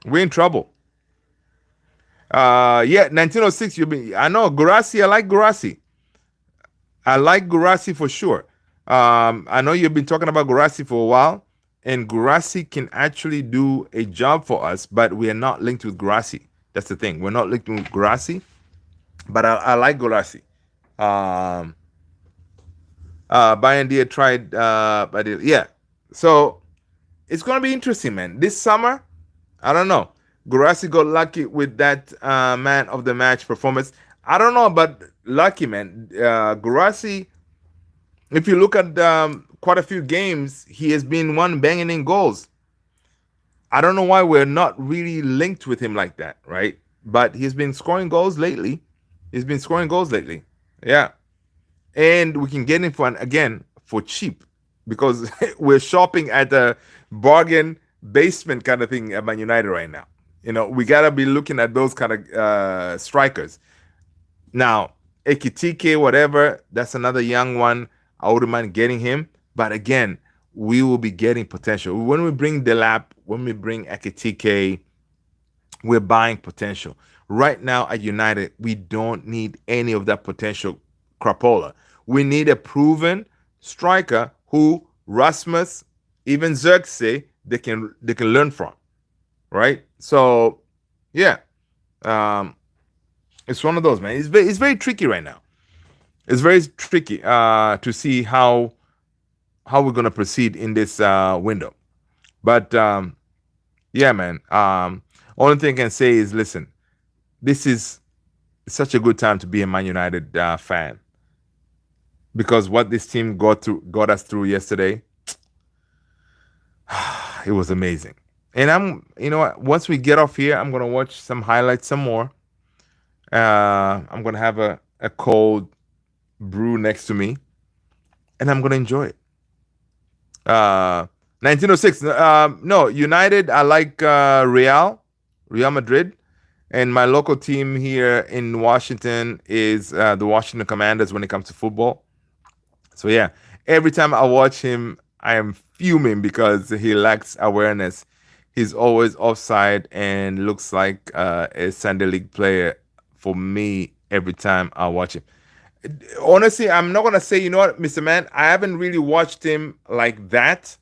We're in trouble. 1906. I know Gurasi. I like Gurasi. For sure. I know you've been talking about Gurasi for a while, and Gurasi can actually do a job for us, but we are not linked with Gurasi. That's the thing. We're not linked with Gurasi, but I like Gurasi. Bayern tried, but yeah. So it's gonna be interesting, man. This summer, I don't know. Gurasi got lucky with that man of the match performance. I don't know about lucky, man. Gurasi, if you look at quite a few games, he has been one banging in goals. I don't know why we're not really linked with him like that, right? But he's been scoring goals lately. Yeah. And we can get him for cheap because we're shopping at a bargain basement kind of thing at Man United right now. We got to be looking at those kind of strikers. Now, Ekitike, whatever, that's another young one. I wouldn't mind getting him. But again, we will be getting potential. When we bring Delap, when we bring Ekitike, we're buying potential. Right now at United, we don't need any of that potential crapola. We need a proven striker who Rasmus, even Xerxes, they can learn from. Right? So yeah. Um, it's one of those, man. It's very tricky right now. It's very tricky to see how we're gonna proceed in this window. But yeah, man. Only thing I can say is, listen, this is such a good time to be a Man United fan, because what this team got us through yesterday, it was amazing. And you know what? Once we get off here, I'm gonna watch some highlights, some more. I'm gonna have a cold brew next to me, and I'm gonna enjoy it. 1906. No, United. I like Real Madrid, and my local team here in Washington is the Washington Commanders when it comes to football. So yeah, every time I watch him, I am fuming because he lacks awareness. He's always offside and looks like a Sunday League player for me every time I watch him. Honestly, I'm not gonna say, you know what, Mr. Man, I haven't really watched him like that.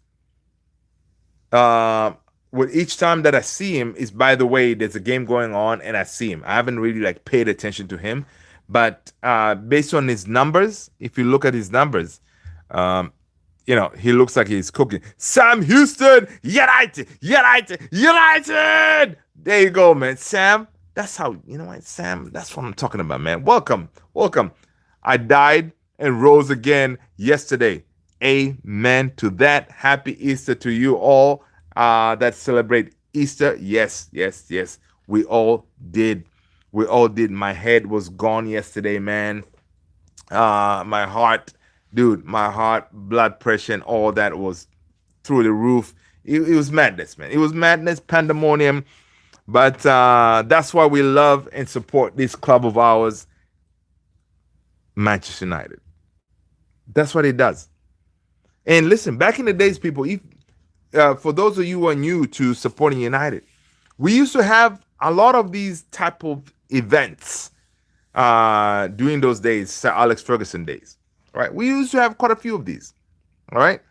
Uh, with each time that I see him is, by the way, there's a game going on and I see him. I haven't really like paid attention to him, but based on his numbers, if you look at his numbers, um, he looks like he's cooking. Sam Houston, United, United, United. There you go, man. Sam, that's how, you know what, Sam, that's what I'm talking about, man. Welcome, welcome. I died and rose again yesterday. Amen to that. Happy Easter to you all that celebrate Easter. Yes, yes, yes. We all did. We all did. My head was gone yesterday, man. My heart, dude, my heart, blood pressure, and all that was through the roof. It was madness, man. It was madness, pandemonium. But that's why we love and support this club of ours, Manchester United. That's what it does. And listen, back in the days, people, if for those of you who are new to supporting United, we used to have a lot of these type of events during those days, Sir Alex Ferguson days. Right? We used to have quite a few of these. All right.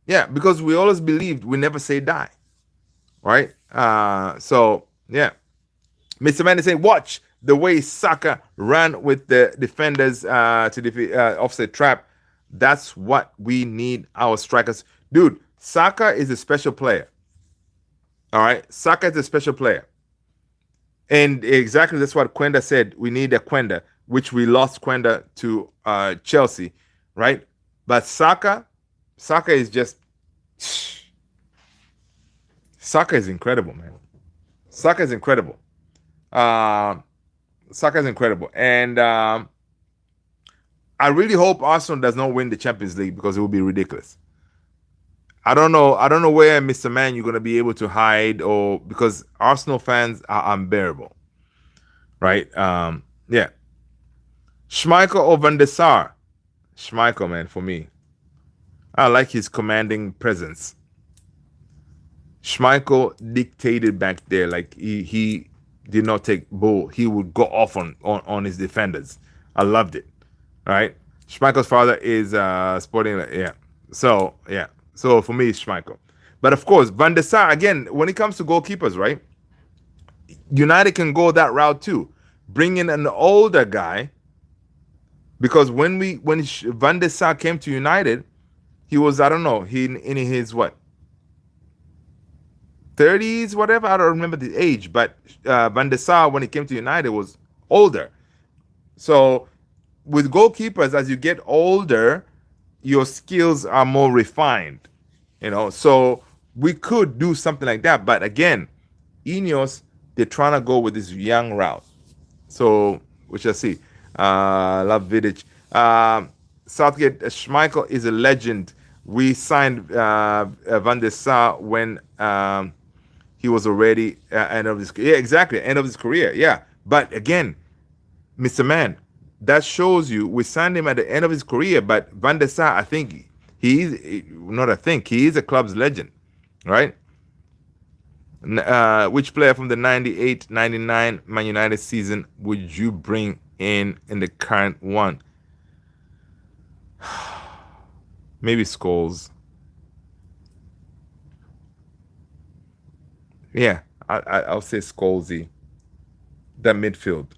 Yeah, because we always believed we never say die. Right? So yeah. Mr. Man is saying, watch the way Saka ran with the defenders to defeat offset trap. That's what we need our strikers. Dude, Saka is a special player. All right? Saka is a special player. And exactly that's what Quenda said. We need a Quenda, which we lost Quenda to Chelsea, right? But Saka is just... Saka is incredible, man. Saka is incredible. Saka is incredible. And I really hope Arsenal does not win the Champions League, because it will be ridiculous. I don't know where, Mr. Man, you're going to be able to hide, or because Arsenal fans are unbearable. Right? Yeah. Schmeichel or Van der Sar? Schmeichel, man, for me. I like his commanding presence. Schmeichel dictated back there. Like he did not take bull. He would go off on his defenders. I loved it. All right. Schmeichel's father is sporting. Yeah. So yeah. So for me, it's Schmeichel. But of course, Van der Sar, again, when it comes to goalkeepers, right? United can go that route too. Bring in an older guy, because when Van der Sar came to United, he was, I don't know, in his what, 30s, whatever. I don't remember the age, but Van der Sar, when he came to United, was older. So with goalkeepers, as you get older, your skills are more refined, so we could do something like that. But again, Ineos, they're trying to go with this young route, so we shall see. Love Vidic. Southgate, Schmeichel is a legend. We signed Van der Sar when he was already end of his career. Yeah, exactly, end of his career. Yeah, but again, Mr. Man, that shows you we signed him at the end of his career. But Van der Sar, I think He's not a think. He is a club's legend, right? Which player from the 98-99 Man United season would you bring in the current one? Maybe Scholes. Yeah, I'll say Scholesy. That midfield.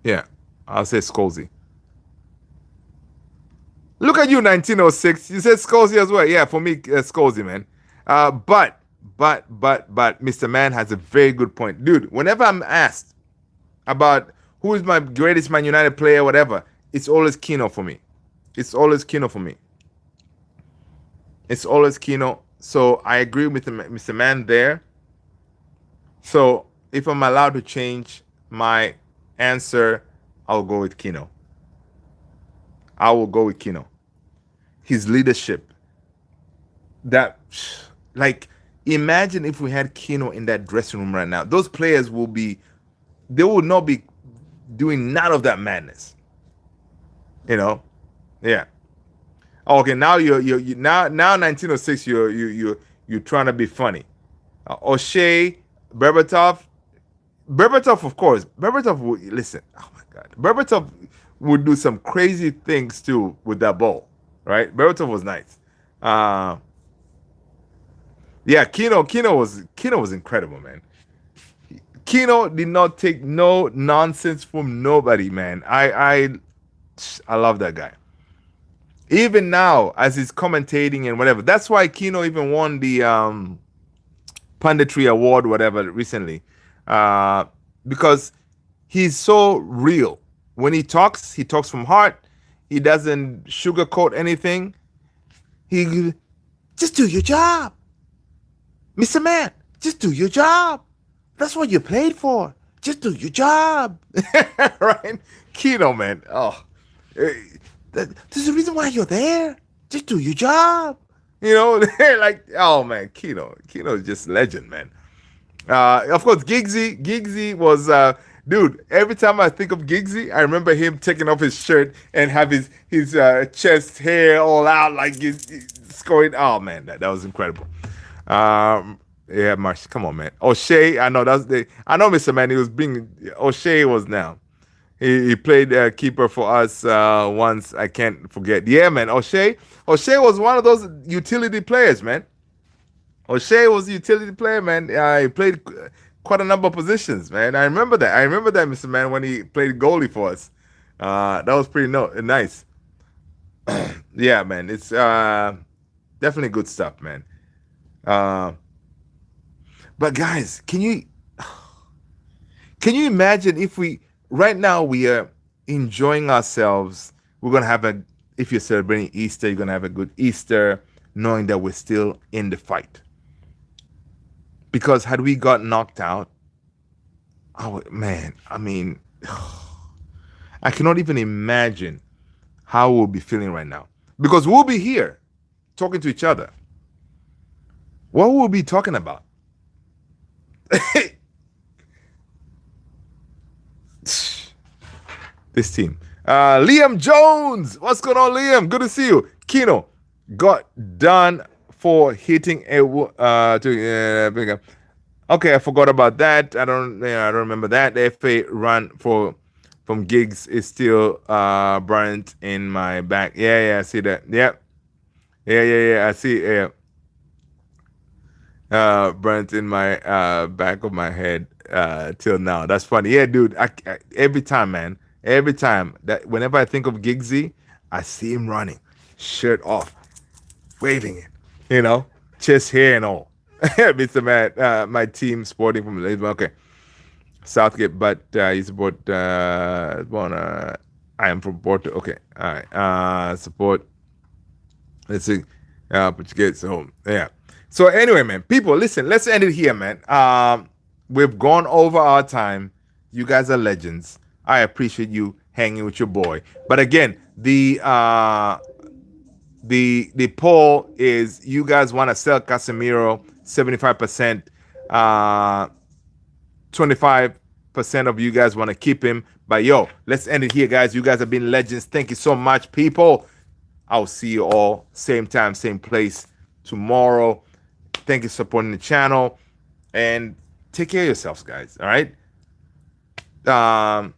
Yeah, I'll say Scholesy. Look at you, 1906. You said Scholesy as well. Yeah, for me, Scholesy, man. But, Mr. Man has a very good point. Dude, whenever I'm asked about who is my greatest Man United player, whatever, it's always Kino for me. It's always Kino for me. It's always Kino. So I agree with Mr. Man there. So if I'm allowed to change my answer, I'll go with Kino. I will go with Kino. His leadership. That, like, imagine if we had Kino in that dressing room right now. Those players they will not be doing none of that madness. You know, yeah. Okay, now you now 1906. You're trying to be funny. O'Shea, Berbatov, of course. Berbatov would listen. Oh my God, Berbatov would do some crazy things too with that ball, right? Berbatov was nice. Yeah, Kino was incredible, man. Kino did not take no nonsense from nobody, man. I love that guy. Even now, as he's commentating and whatever, that's why Kino even won the punditry award, whatever, recently, because he's so real. When he talks from heart. He doesn't sugarcoat anything. He just do your job, Mr. Man. Just do your job. That's what you played for. Just do your job, right? Kino, man. Oh, there's a reason why you're there. Just do your job. You know, like, oh man, Kino is just legend, man. Of course, Giggsy was, dude. Every time I think of Giggsy, I remember him taking off his shirt and have his chest hair all out, like he's scoring. Oh man, that was incredible. Yeah, Marsh, come on, man. O'Shea, I know I know, Mr. Man. He was being O'Shea was now. He played keeper for us once. I can't forget. Yeah, man. O'Shea was one of those utility players, man. O'Shea was a utility player, man. He played quite a number of positions, man. I remember that, Mr. Man, when he played goalie for us. That was pretty nice. Yeah, man. It's definitely good stuff, man. But guys, can you imagine if right now we are enjoying ourselves? We're gonna have if you're celebrating Easter, you're gonna have a good Easter, knowing that we're still in the fight. Because had we got knocked out, oh man, I mean, I cannot even imagine how we'll be feeling right now. Because we'll be here talking to each other. What will we be talking about? This team. Liam Jones. What's going on, Liam? Good to see you. Kino got done for hitting a okay, I forgot about that. I don't remember that. The FA run from Giggs is still burnt in my back. Yeah, I see that. Yeah. I see. Yeah. Burnt in my back of my head till now. That's funny. Yeah, dude. Every time, man. Every time that whenever I think of Giggsy, I see him running, shirt off, waving it, chest hair and all. Mr. Man, my team sporting from Lisbon. Okay, Southgate, but you support. I am from Porto. Okay, all right. Support. Let's see. Portuguese. So yeah. So anyway, man, people, listen. Let's end it here, man. We've gone over our time. You guys are legends. I appreciate you hanging with your boy. But again, the poll is you guys want to sell Casemiro 75%, 25% of you guys want to keep him. But yo, let's end it here, guys. You guys have been legends. Thank you so much, people. I'll see you all same time, same place tomorrow. Thank you for supporting the channel, and take care of yourselves, guys. All right. Um,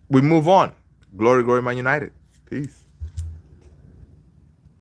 we move on. Glory, glory, Man United. Peace.